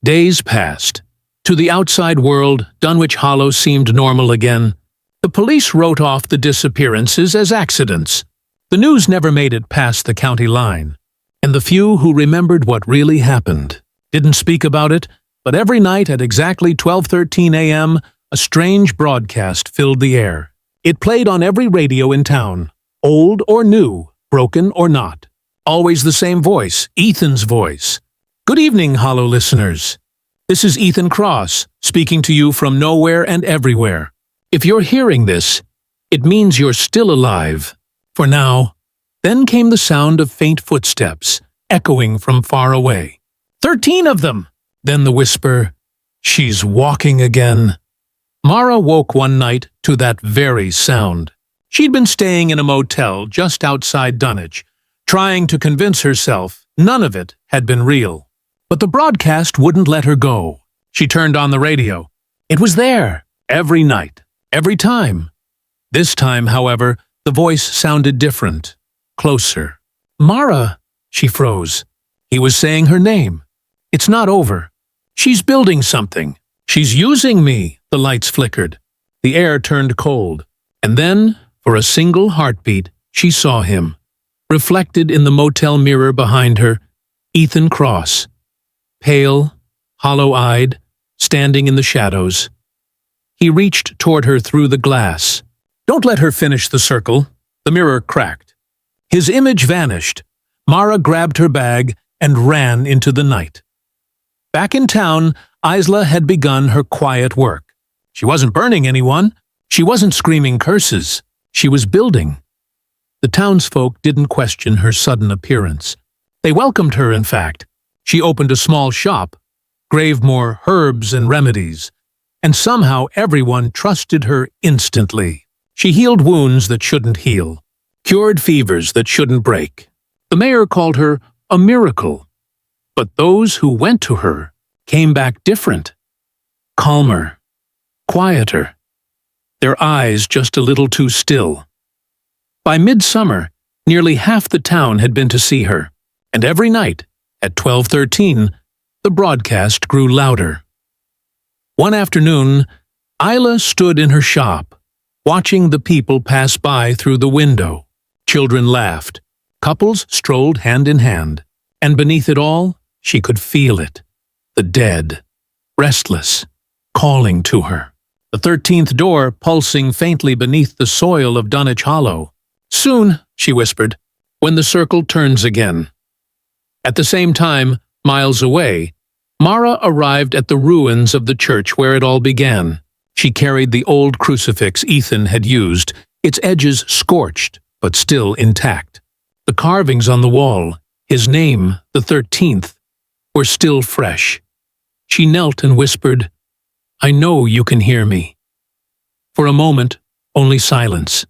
Days passed. To the outside world, Dunwich Hollow seemed normal again. The police wrote off the disappearances as accidents. The news never made it past the county line. And the few who remembered what really happened didn't speak about it, but every night at exactly 12:13 a.m., a strange broadcast filled the air. It played on every radio in town, old or new, broken or not. Always the same voice, Ethan's voice. "Good evening, Hollow listeners. This is Ethan Cross, speaking to you from nowhere and everywhere. If you're hearing this, it means you're still alive. For now." Then came the sound of faint footsteps, echoing from far away. "13 of them!" Then the whisper, "She's walking again." Mara woke one night to that very sound. She'd been staying in a motel just outside Dunwich, trying to convince herself none of it had been real. But the broadcast wouldn't let her go. She turned on the radio. It was there, every night, every time. This time, however, the voice sounded different, closer. "Mara," she froze. He was saying her name. "It's not over. She's building something. She's using me." The lights flickered. The air turned cold. And then, for a single heartbeat, she saw him. Reflected in the motel mirror behind her, Ethan Cross. Pale, hollow-eyed, standing in the shadows. He reached toward her through the glass. Don't let her finish the circle. The mirror cracked. His image vanished. Mara grabbed her bag and ran into the night. Back in town, Isla had begun her quiet work. She wasn't burning anyone. She wasn't screaming curses. She was building. The townsfolk didn't question her sudden appearance. They welcomed her, in fact. She opened a small shop, Gravemoor Herbs and Remedies, and somehow everyone trusted her instantly. She healed wounds that shouldn't heal, cured fevers that shouldn't break. The mayor called her a miracle. But those who went to her came back different, calmer, quieter, their eyes just a little too still. By midsummer, nearly half the town had been to see her, and every night, at 12:13, the broadcast grew louder. One afternoon, Isla stood in her shop, watching the people pass by through the window. Children laughed, couples strolled hand in hand, and beneath it all, she could feel it. The dead, restless, calling to her. The 13th door pulsing faintly beneath the soil of Dunwich Hollow. "Soon," she whispered, "when the circle turns again." At the same time, miles away, Mara arrived at the ruins of the church where it all began. She carried the old crucifix Ethan had used, its edges scorched, but still intact. The carvings on the wall, his name, the 13th, were still fresh. She knelt and whispered, "I know you can hear me." For a moment, only silence.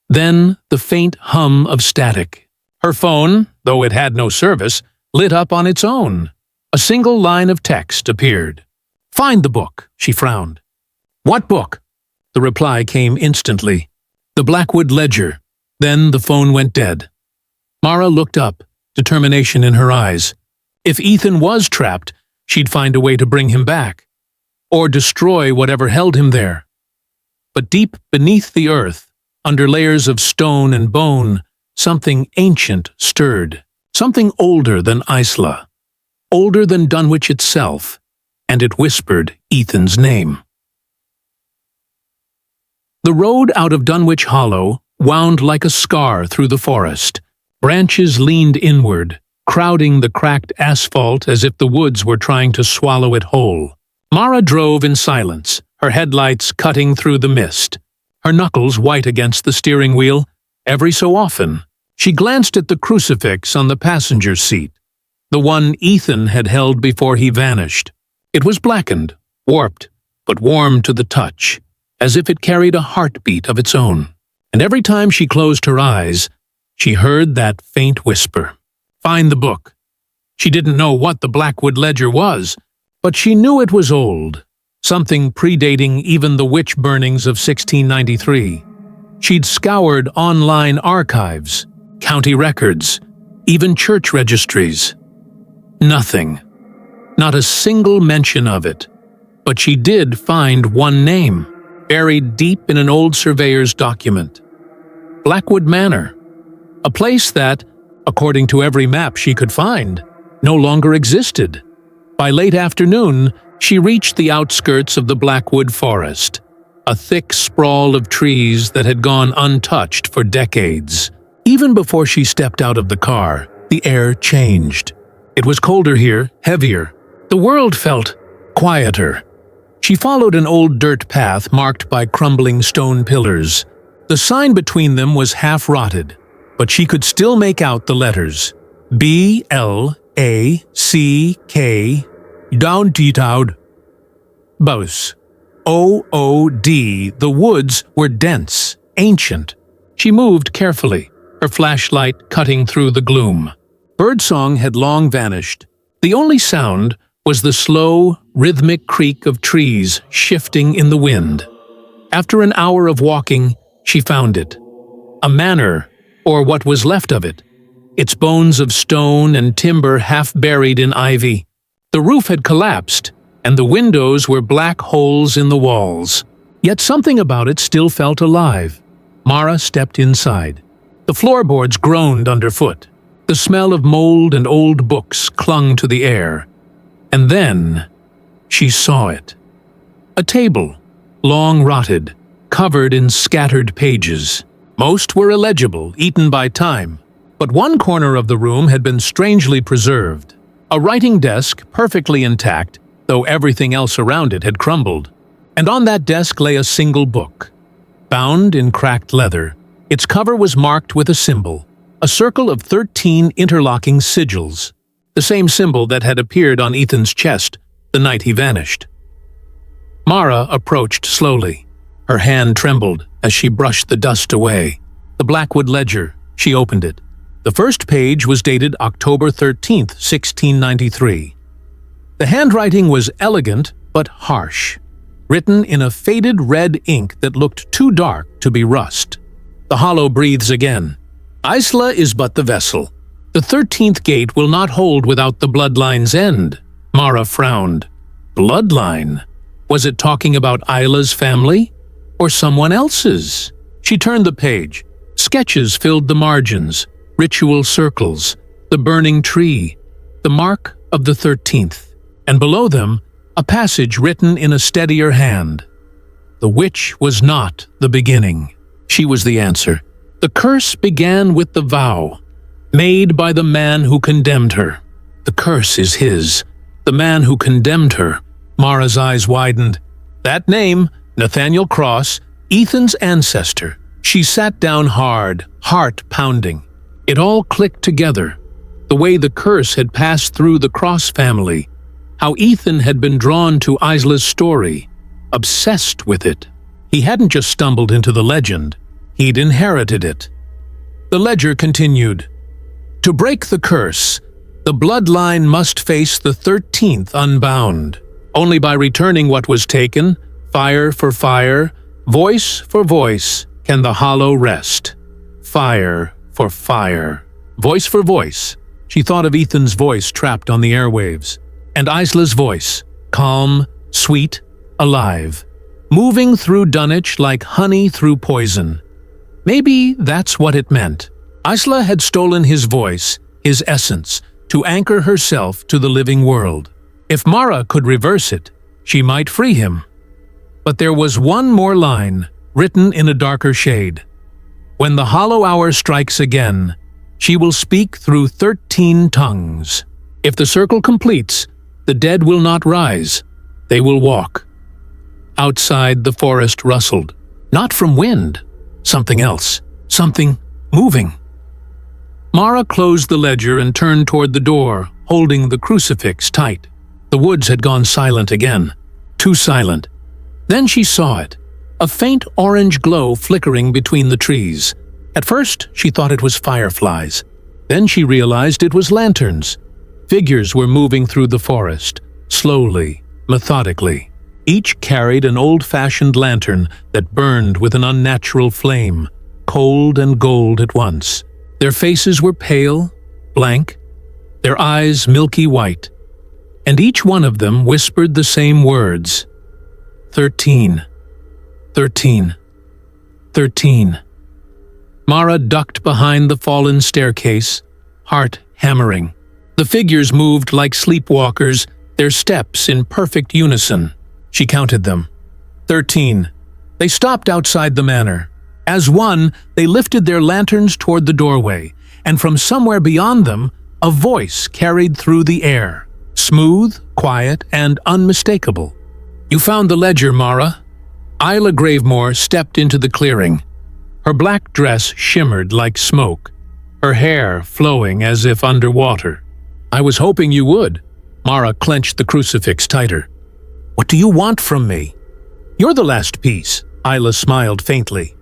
Then the faint hum of static. Her phone, though it had no service, lit up on its own. A single line of text appeared. "Find the book," she frowned. "What book?" The reply came instantly. "The Blackwood Ledger." Then the phone went dead. Mara looked up, determination in her eyes. If Ethan was trapped, she'd find a way to bring him back, or destroy whatever held him there. But deep beneath the earth, under layers of stone and bone, something ancient stirred, something older than Isla, older than Dunwich itself, and it whispered Ethan's name. The road out of Dunwich Hollow wound like a scar through the forest. Branches leaned inward, crowding the cracked asphalt as if the woods were trying to swallow it whole. Mara drove in silence, her headlights cutting through the mist, her knuckles white against the steering wheel. Every so often, she glanced at the crucifix on the passenger seat, the one Ethan had held before he vanished. It was blackened, warped, but warm to the touch, as if it carried a heartbeat of its own. And every time she closed her eyes, she heard that faint whisper, "Find the book." She didn't know what the Blackwood Ledger was, but she knew it was old, something predating even the witch burnings of 1693. She'd scoured online archives, county records, even church registries. Nothing. Not a single mention of it. But she did find one name, buried deep in an old surveyor's document. Blackwood Manor. A place that, according to every map she could find, no longer existed. By late afternoon, she reached the outskirts of the Blackwood Forest, a thick sprawl of trees that had gone untouched for decades. Even before she stepped out of the car, the air changed. It was colder here, heavier. The world felt quieter. She followed an old dirt path marked by crumbling stone pillars. The sign between them was half-rotted, but she could still make out the letters. B-L-A-C-K Downteetoud. Bos. O-O-D. The woods were dense, ancient. She moved carefully, her flashlight cutting through the gloom. Birdsong had long vanished. The only sound was the slow, rhythmic creak of trees shifting in the wind. After an hour of walking, she found it. A manor, or what was left of it. Its bones of stone and timber half buried in ivy. The roof had collapsed, and the windows were black holes in the walls. Yet something about it still felt alive. Mara stepped inside. The floorboards groaned underfoot. The smell of mold and old books clung to the air. And then she saw it. A table, long rotted, covered in scattered pages. Most were illegible, eaten by time, but one corner of the room had been strangely preserved. A writing desk, perfectly intact, though everything else around it had crumbled. And on that desk lay a single book. Bound in cracked leather, its cover was marked with a symbol, a circle of 13 interlocking sigils, the same symbol that had appeared on Ethan's chest the night he vanished. Mara approached slowly. Her hand trembled as she brushed the dust away. The Blackwood Ledger. She opened it. The first page was dated October 13th, 1693. The handwriting was elegant but harsh, written in a faded red ink that looked too dark to be rust. The Hollow breathes again. Isla is but the vessel. The 13th Gate will not hold without the bloodline's end. Mara frowned. Bloodline? Was it talking about Isla's family? Or someone else's? She turned the page. Sketches filled the margins, ritual circles, the burning tree, the mark of the 13th, and below them, a passage written in a steadier hand. The witch was not the beginning. She was the answer. The curse began with the vow, made by the man who condemned her. The curse is his, the man who condemned her. Mara's eyes widened. That name, Nathaniel Cross, Ethan's ancestor. She sat down hard, heart pounding. It all clicked together. The way the curse had passed through the Cross family. How Ethan had been drawn to Isla's story, obsessed with it. He hadn't just stumbled into the legend. He'd inherited it. The ledger continued. To break the curse, the bloodline must face the 13th unbound. Only by returning what was taken, fire for fire, voice for voice, can the Hollow rest. Fire for fire. Voice for voice. She thought of Ethan's voice trapped on the airwaves. And Isla's voice, calm, sweet, alive. Moving through Dunwich like honey through poison. Maybe that's what it meant. Isla had stolen his voice, his essence, to anchor herself to the living world. If Mara could reverse it, she might free him. But there was one more line, written in a darker shade. When the hollow hour strikes again, she will speak through 13 tongues. If the circle completes, the dead will not rise, they will walk. Outside, the forest rustled, not from wind, something else, something moving. Mara closed the ledger and turned toward the door, holding the crucifix tight. The woods had gone silent again, too silent. Then she saw it, a faint orange glow flickering between the trees. At first, she thought it was fireflies. Then she realized it was lanterns. Figures were moving through the forest, slowly, methodically. Each carried an old-fashioned lantern that burned with an unnatural flame, cold and gold at once. Their faces were pale, blank, their eyes milky white, and each one of them whispered the same words: 13, 13, 13. Mara ducked behind the fallen staircase, heart hammering. The figures moved like sleepwalkers, their steps in perfect unison. She counted them. 13. They stopped outside the manor. As one, they lifted their lanterns toward the doorway, and from somewhere beyond them, a voice carried through the air, smooth, quiet, and unmistakable. "You found the ledger, Mara." Isla Gravemoor stepped into the clearing. Her black dress shimmered like smoke, her hair flowing as if underwater. "I was hoping you would." Mara clenched the crucifix tighter. "What do you want from me?" "You're the last piece," Isla smiled faintly.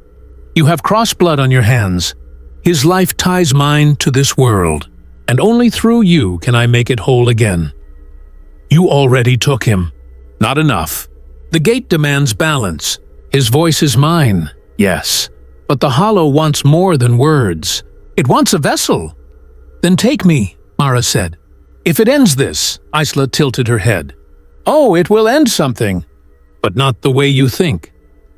"You have crossblood on your hands. His life ties mine to this world, and only through you can I make it whole again." "You already took him." "Not enough. The gate demands balance. His voice is mine, yes, but the hollow wants more than words. It wants a vessel." "Then take me," Mara said. "If it ends this," Isla tilted her head. "Oh, it will end something." "But not the way you think."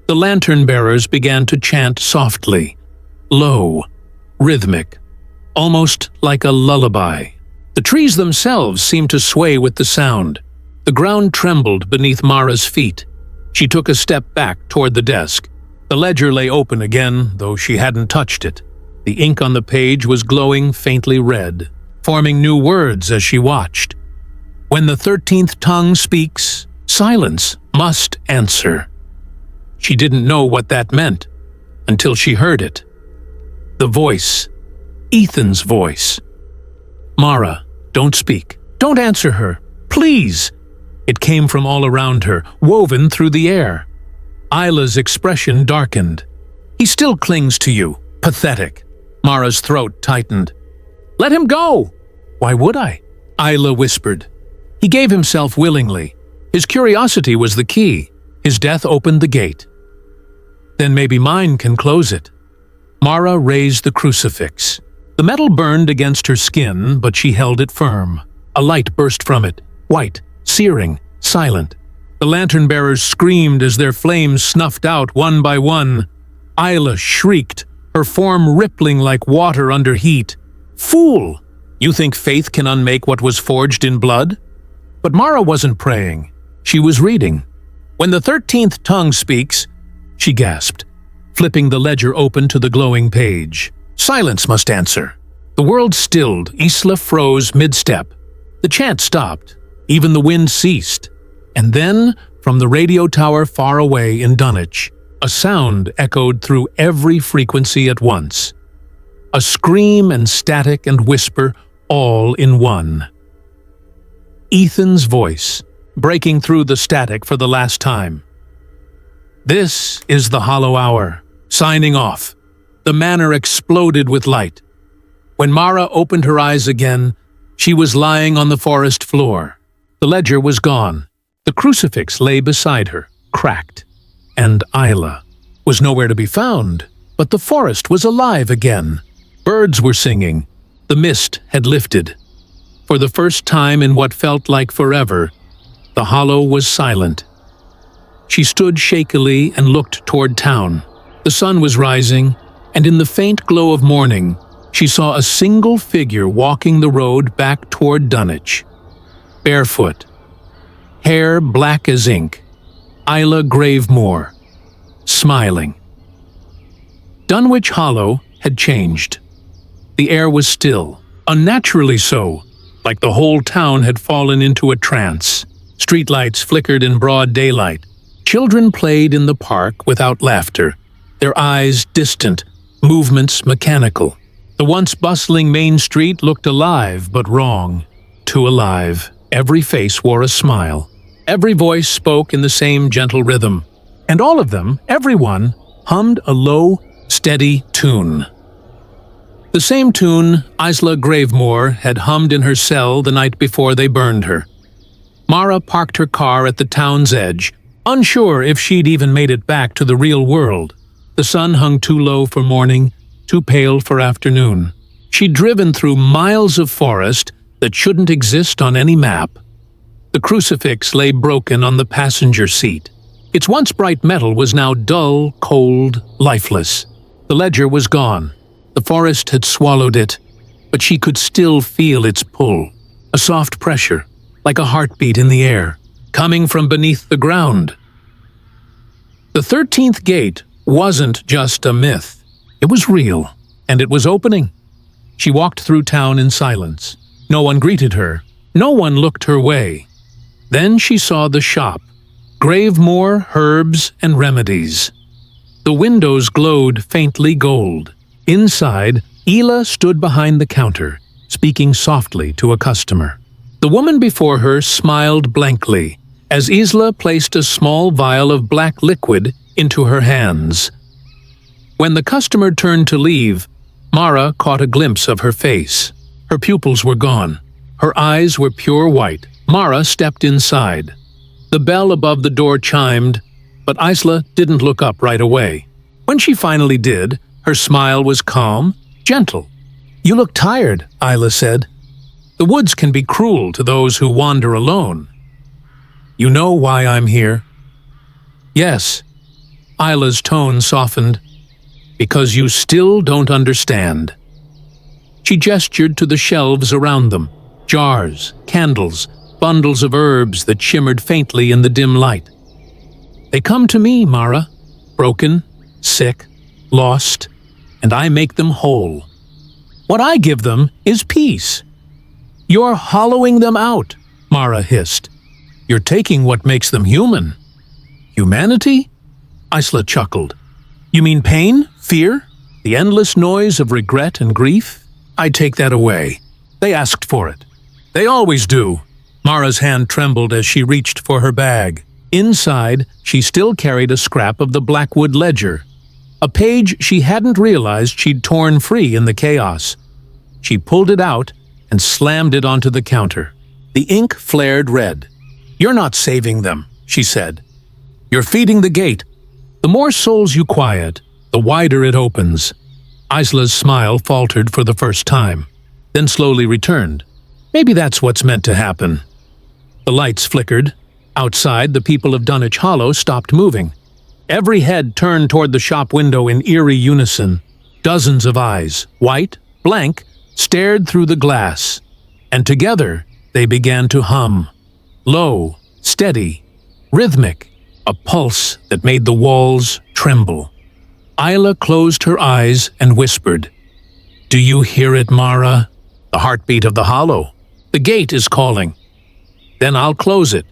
The lantern-bearers began to chant softly, low, rhythmic, almost like a lullaby. The trees themselves seemed to sway with the sound. The ground trembled beneath Mara's feet. She took a step back toward the desk. The ledger lay open again, though she hadn't touched it. The ink on the page was glowing faintly red, forming new words as she watched. When the 13th tongue speaks, silence must answer. She didn't know what that meant until she heard it. The voice, Ethan's voice. "Mara, don't speak. Don't answer her. Please." It came from all around her, woven through the air. Isla's expression darkened. "He still clings to you. Pathetic." Mara's throat tightened. "Let him go." "Why would I?" Isla whispered. "He gave himself willingly. His curiosity was the key. His death opened the gate." "Then maybe mine can close it." Mara raised the crucifix. The metal burned against her skin, but she held it firm. A light burst from it, white, searing, silent. The lantern-bearers screamed as their flames snuffed out one by one. Isla shrieked, her form rippling like water under heat. "Fool! You think faith can unmake what was forged in blood?" But Mara wasn't praying. She was reading. "When the 13th tongue speaks," she gasped, flipping the ledger open to the glowing page. "Silence must answer." The world stilled. Isla froze mid-step. The chant stopped. Even the wind ceased. And then, from the radio tower far away in Dunwich, a sound echoed through every frequency at once. A scream and static and whisper all in one. Ethan's voice, breaking through the static for the last time. "This is the hollow hour. Signing off." The manor exploded with light. When Mara opened her eyes again, she was lying on the forest floor. The ledger was gone. The crucifix lay beside her, cracked. And Isla was nowhere to be found, but the forest was alive again. Birds were singing. The mist had lifted. For the first time in what felt like forever, the hollow was silent. She stood shakily and looked toward town. The sun was rising, and in the faint glow of morning, she saw a single figure walking the road back toward Dunwich. Barefoot, hair black as ink, Isla Gravemoor, smiling. Dunwich Hollow had changed. The air was still, unnaturally so, like the whole town had fallen into a trance. Streetlights flickered in broad daylight. Children played in the park without laughter, their eyes distant, movements mechanical. The once bustling main street looked alive but wrong. Too alive. Every face wore a smile. Every voice spoke in the same gentle rhythm. And all of them, everyone, hummed a low, steady tune. The same tune Isla Gravemoor had hummed in her cell the night before they burned her. Mara parked her car at the town's edge, unsure if she'd even made it back to the real world. The sun hung too low for morning, too pale for afternoon. She'd driven through miles of forest that shouldn't exist on any map. The crucifix lay broken on the passenger seat. Its once bright metal was now dull, cold, lifeless. The ledger was gone. The forest had swallowed it, but she could still feel its pull. A soft pressure, like a heartbeat in the air, coming from beneath the ground. The 13th Gate wasn't just a myth. It was real, and it was opening. She walked through town in silence. No one greeted her. No one looked her way. Then she saw the shop. Gravemoor Herbs and Remedies. The windows glowed faintly gold. Inside, Isla stood behind the counter, speaking softly to a customer. The woman before her smiled blankly as Isla placed a small vial of black liquid into her hands. When the customer turned to leave, Mara caught a glimpse of her face. Her pupils were gone. Her eyes were pure white. Mara stepped inside. The bell above the door chimed, but Isla didn't look up right away. When she finally did, her smile was calm, gentle. "You look tired," Isla said. "The woods can be cruel to those who wander alone." "You know why I'm here?" "Yes." Isla's tone softened. "Because you still don't understand." She gestured to the shelves around them. Jars, candles, bundles of herbs that shimmered faintly in the dim light. "They come to me, Mara, broken, sick, lost, and I make them whole. What I give them is peace." "You're hollowing them out," Mara hissed. "You're taking what makes them human." "Humanity?" Isla chuckled. "You mean pain, fear, the endless noise of regret and grief? I take that away. They asked for it. They always do." Mara's hand trembled as she reached for her bag. Inside, she still carried a scrap of the Blackwood ledger, a page she hadn't realized she'd torn free in the chaos. She pulled it out and slammed it onto the counter. The ink flared red. "You're not saving them," she said. "You're feeding the gate. The more souls you quiet, the wider it opens." Isla's smile faltered for the first time, then slowly returned. Maybe that's what's meant to happen. The lights flickered. Outside, the people of Dunwich Hollow stopped moving. Every head turned toward the shop window in eerie unison. Dozens of eyes, white, blank, stared through the glass. And together, they began to hum. Low, steady, rhythmic, a pulse that made the walls tremble. Isla closed her eyes and whispered, "Do you hear it, Mara? The heartbeat of the hollow. The gate is calling. Then I'll close it."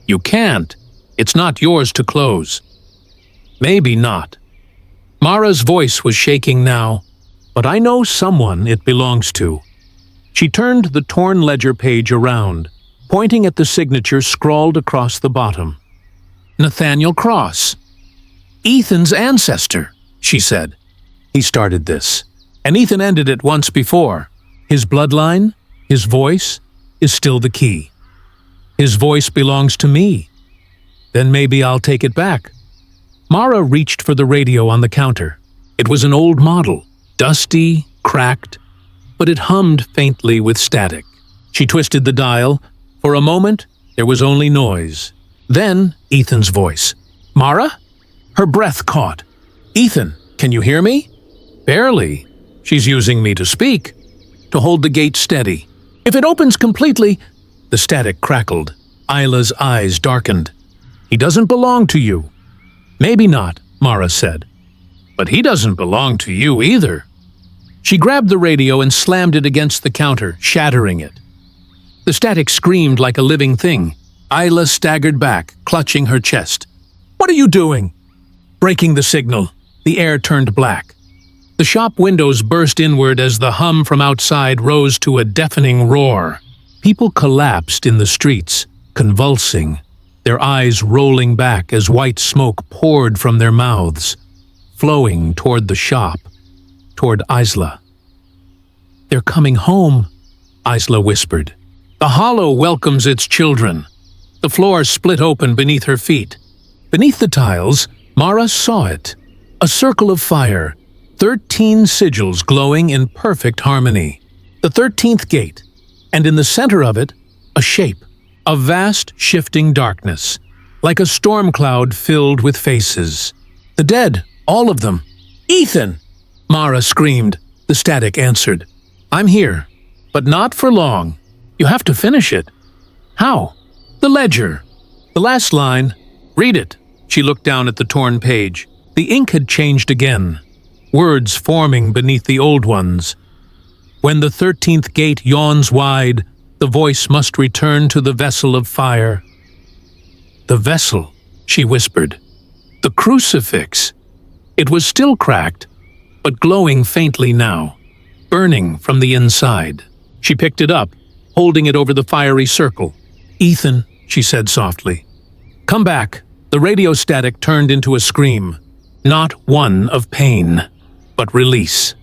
"You can't. It's not yours to close." "Maybe not." Mara's voice was shaking now, "but I know someone it belongs to." She turned the torn ledger page around, pointing at the signature scrawled across the bottom. "Nathaniel Cross. Ethan's ancestor," she said. "He started this, and Ethan ended it once before. His bloodline, his voice, is still the key. His voice belongs to me. Then maybe I'll take it back." Mara reached for the radio on the counter. It was an old model, dusty, cracked, but it hummed faintly with static. She twisted the dial. For a moment, there was only noise. Then, Ethan's voice. "Mara?" Her breath caught. "Ethan, can you hear me?" "Barely. She's using me to speak, to hold the gate steady. If it opens completely—" The static crackled. Isla's eyes darkened. "He doesn't belong to you." "Maybe not," Mara said. But he doesn't belong to you either. She grabbed the radio and slammed it against the counter, shattering it. The static screamed like a living thing. Isla staggered back, clutching her chest. "What are you doing?" Breaking the signal, the air turned black. The shop windows burst inward as the hum from outside rose to a deafening roar. People collapsed in the streets, convulsing, their eyes rolling back as white smoke poured from their mouths, flowing toward the shop, toward Isla. "They're coming home," Isla whispered. "The Hollow welcomes its children." The floor split open beneath her feet. Beneath the tiles, Mara saw it. A circle of fire, 13 sigils glowing in perfect harmony. The 13th Gate, and in the center of it, a shape, a vast shifting darkness, like a storm cloud filled with faces. The dead, all of them. "Ethan!" Mara screamed. The static answered. "I'm here, but not for long. You have to finish it." "How?" "The ledger. The last line. Read it." She looked down at the torn page. The ink had changed again, words forming beneath the old ones. "When the 13th gate yawns wide, the voice must return to the vessel of fire." "The vessel," she whispered. "The crucifix." It was still cracked, but glowing faintly now, burning from the inside. She picked it up, holding it over the fiery circle. "Ethan," she said softly. "Come back." The radio static turned into a scream, not one of pain, but release.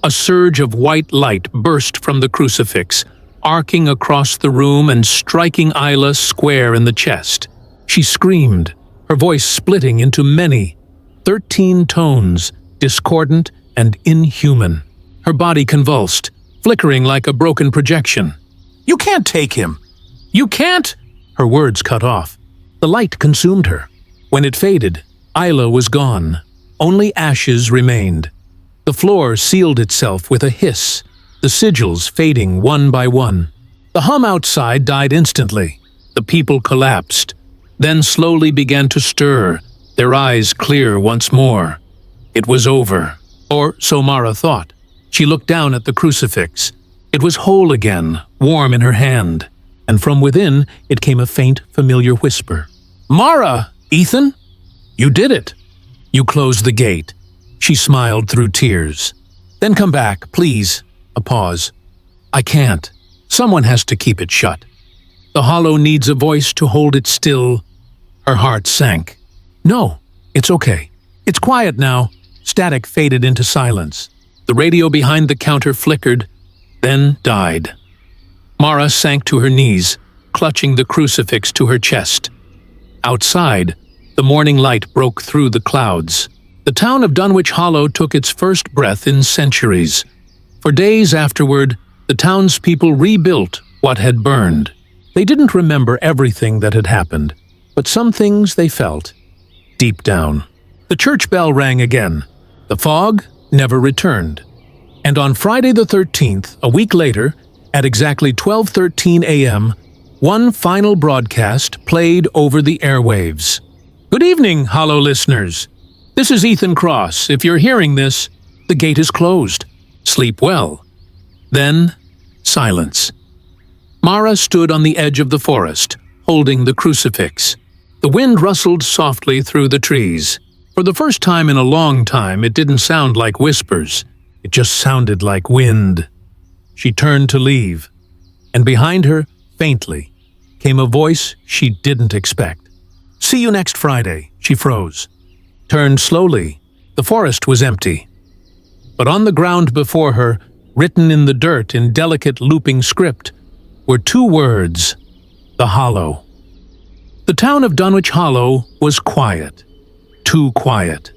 A surge of white light burst from the crucifix, arcing across the room and striking Isla square in the chest. She screamed, her voice splitting into many, 13 tones, discordant and inhuman. Her body convulsed, flickering like a broken projection. "You can't take him! You can't!" Her words cut off. The light consumed her. When it faded, Isla was gone. Only ashes remained. The floor sealed itself with a hiss, the sigils fading one by one. The hum outside died instantly. The people collapsed, then slowly began to stir, their eyes clear once more. It was over, or so Mara thought. She looked down at the crucifix. It was whole again, warm in her hand, and from within it came a faint, familiar whisper. "Mara! Ethan! You did it! You closed the gate." She smiled through tears. "Then come back, please." A pause. "I can't. Someone has to keep it shut. The Hollow needs a voice to hold it still." Her heart sank. "No, it's okay. It's quiet now." Static faded into silence. The radio behind the counter flickered, then died. Mara sank to her knees, clutching the crucifix to her chest. Outside, the morning light broke through the clouds. The town of Dunwich Hollow took its first breath in centuries. For days afterward, the townspeople rebuilt what had burned. They didn't remember everything that had happened, but some things they felt, deep down. The church bell rang again. The fog never returned. And on Friday the 13th, a week later, at exactly 12:13 a.m., one final broadcast played over the airwaves. "Good evening, Hollow listeners. This is Ethan Cross. If you're hearing this, the gate is closed. Sleep well." Then, silence. Mara stood on the edge of the forest, holding the crucifix. The wind rustled softly through the trees. For the first time in a long time, it didn't sound like whispers. It just sounded like wind. She turned to leave, and behind her, faintly, came a voice she didn't expect. "See you next Friday." She froze. Turned slowly. The forest was empty. But on the ground before her, written in the dirt in delicate looping script, were two words: The Hollow. The town of Dunwich Hollow was quiet. Too quiet.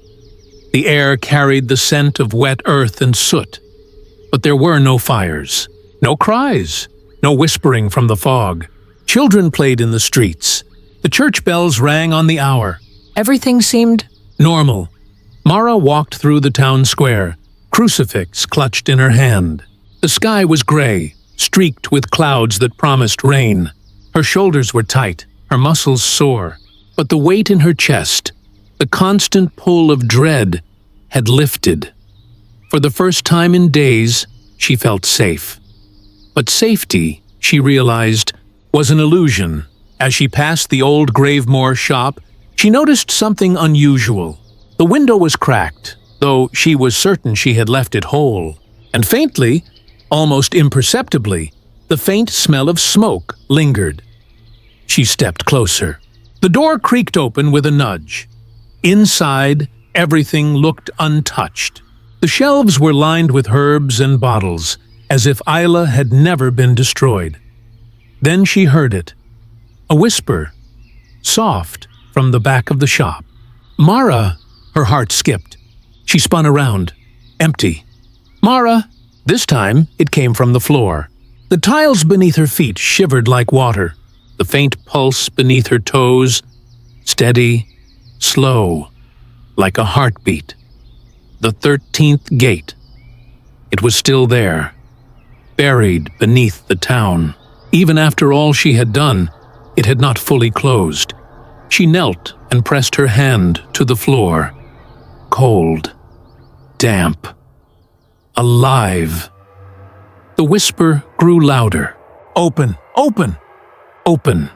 The air carried the scent of wet earth and soot. But there were no fires, no cries, no whispering from the fog. Children played in the streets. The church bells rang on the hour. Everything seemed normal. Mara walked through the town square, crucifix clutched in her hand. The sky was gray, streaked with clouds that promised rain. Her shoulders were tight, her muscles sore, but the weight in her chest, the constant pull of dread, had lifted. For the first time in days, she felt safe. But safety, she realized, was an illusion. As she passed the old Gravemoor shop, she noticed something unusual. The window was cracked, though she was certain she had left it whole. And faintly, almost imperceptibly, the faint smell of smoke lingered. She stepped closer. The door creaked open with a nudge. Inside, everything looked untouched. The shelves were lined with herbs and bottles, as if Isla had never been destroyed. Then she heard it. A whisper, soft, from the back of the shop. "Mara!" Her heart skipped. She spun around. Empty. "Mara!" This time, it came from the floor. The tiles beneath her feet shivered like water. The faint pulse beneath her toes, steady, slow, like a heartbeat. The 13th Gate. It was still there, buried beneath the town. Even after all she had done, it had not fully closed. She knelt and pressed her hand to the floor. Cold, damp, alive. The whisper grew louder. "Open, open, open."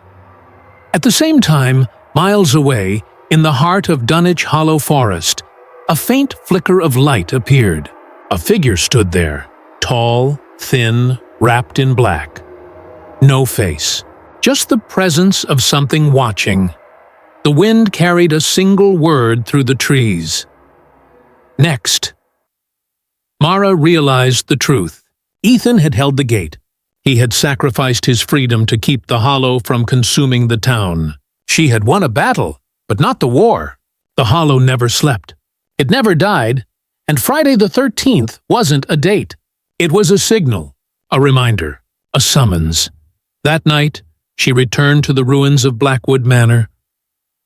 At the same time, miles away, in the heart of Dunwich Hollow forest, a faint flicker of light appeared. A figure stood there, tall, thin, wrapped in black. No face, just the presence of something watching. The wind carried a single word through the trees. Next. Mara realized the truth. Ethan had held the gate. He had sacrificed his freedom to keep the Hollow from consuming the town. She had won a battle, but not the war. The Hollow never slept. It never died, and Friday the 13th wasn't a date. It was a signal, a reminder, a summons. That night, she returned to the ruins of Blackwood Manor.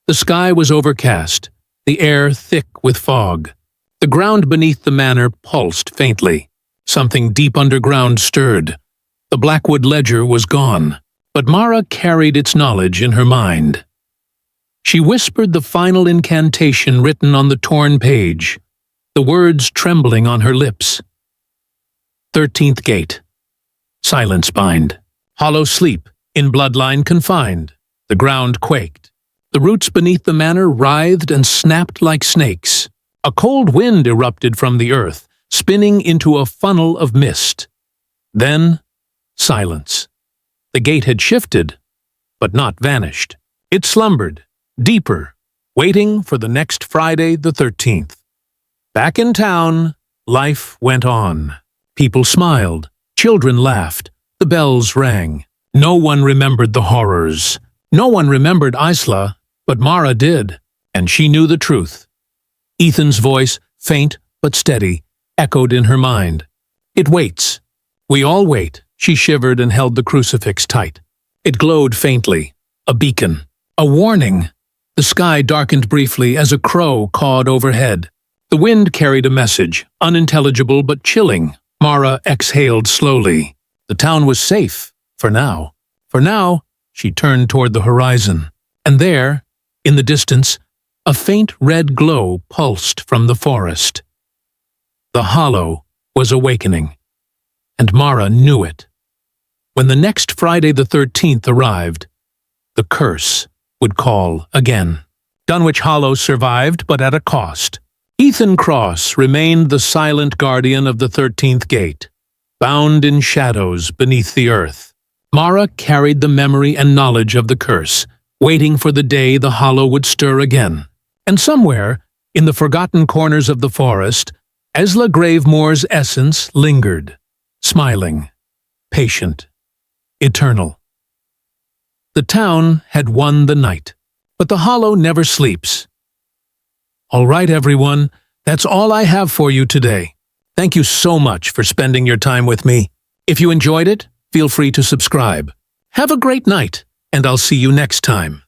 The sky was overcast, the air thick with fog. The ground beneath the manor pulsed faintly. Something deep underground stirred. The Blackwood ledger was gone, but Mara carried its knowledge in her mind. She whispered the final incantation written on the torn page, the words trembling on her lips. 13th Gate. Silence bind. Hollow sleep, in bloodline confined. The ground quaked. The roots beneath the manor writhed and snapped like snakes. A cold wind erupted from the earth, spinning into a funnel of mist. Then, silence. The gate had shifted, but not vanished. It slumbered, deeper, waiting for the next Friday the 13th. Back in town, life went on. People smiled, children laughed, the bells rang. No one remembered the horrors. No one remembered Isla, but Mara did, and she knew the truth. Ethan's voice, faint but steady, echoed in her mind. "It waits. We all wait." She shivered and held the crucifix tight. It glowed faintly, a beacon, a warning. The sky darkened briefly as a crow cawed overhead. The wind carried a message, unintelligible but chilling. Mara exhaled slowly. The town was safe, for now. For now, she turned toward the horizon. And there, in the distance, a faint red glow pulsed from the forest. The Hollow was awakening, and Mara knew it. When the next Friday the 13th arrived, the curse would call again. Dunwich Hollow survived, but at a cost. Ethan Cross remained the silent guardian of the 13th Gate, bound in shadows beneath the earth. Mara carried the memory and knowledge of the curse, waiting for the day the Hollow would stir again. And somewhere, in the forgotten corners of the forest, Isla Gravemoor's essence lingered, smiling, patient, eternal. The town had won the night, but the Hollow never sleeps. All right, everyone, that's all I have for you today. Thank you so much for spending your time with me. If you enjoyed it, feel free to subscribe. Have a great night, and I'll see you next time.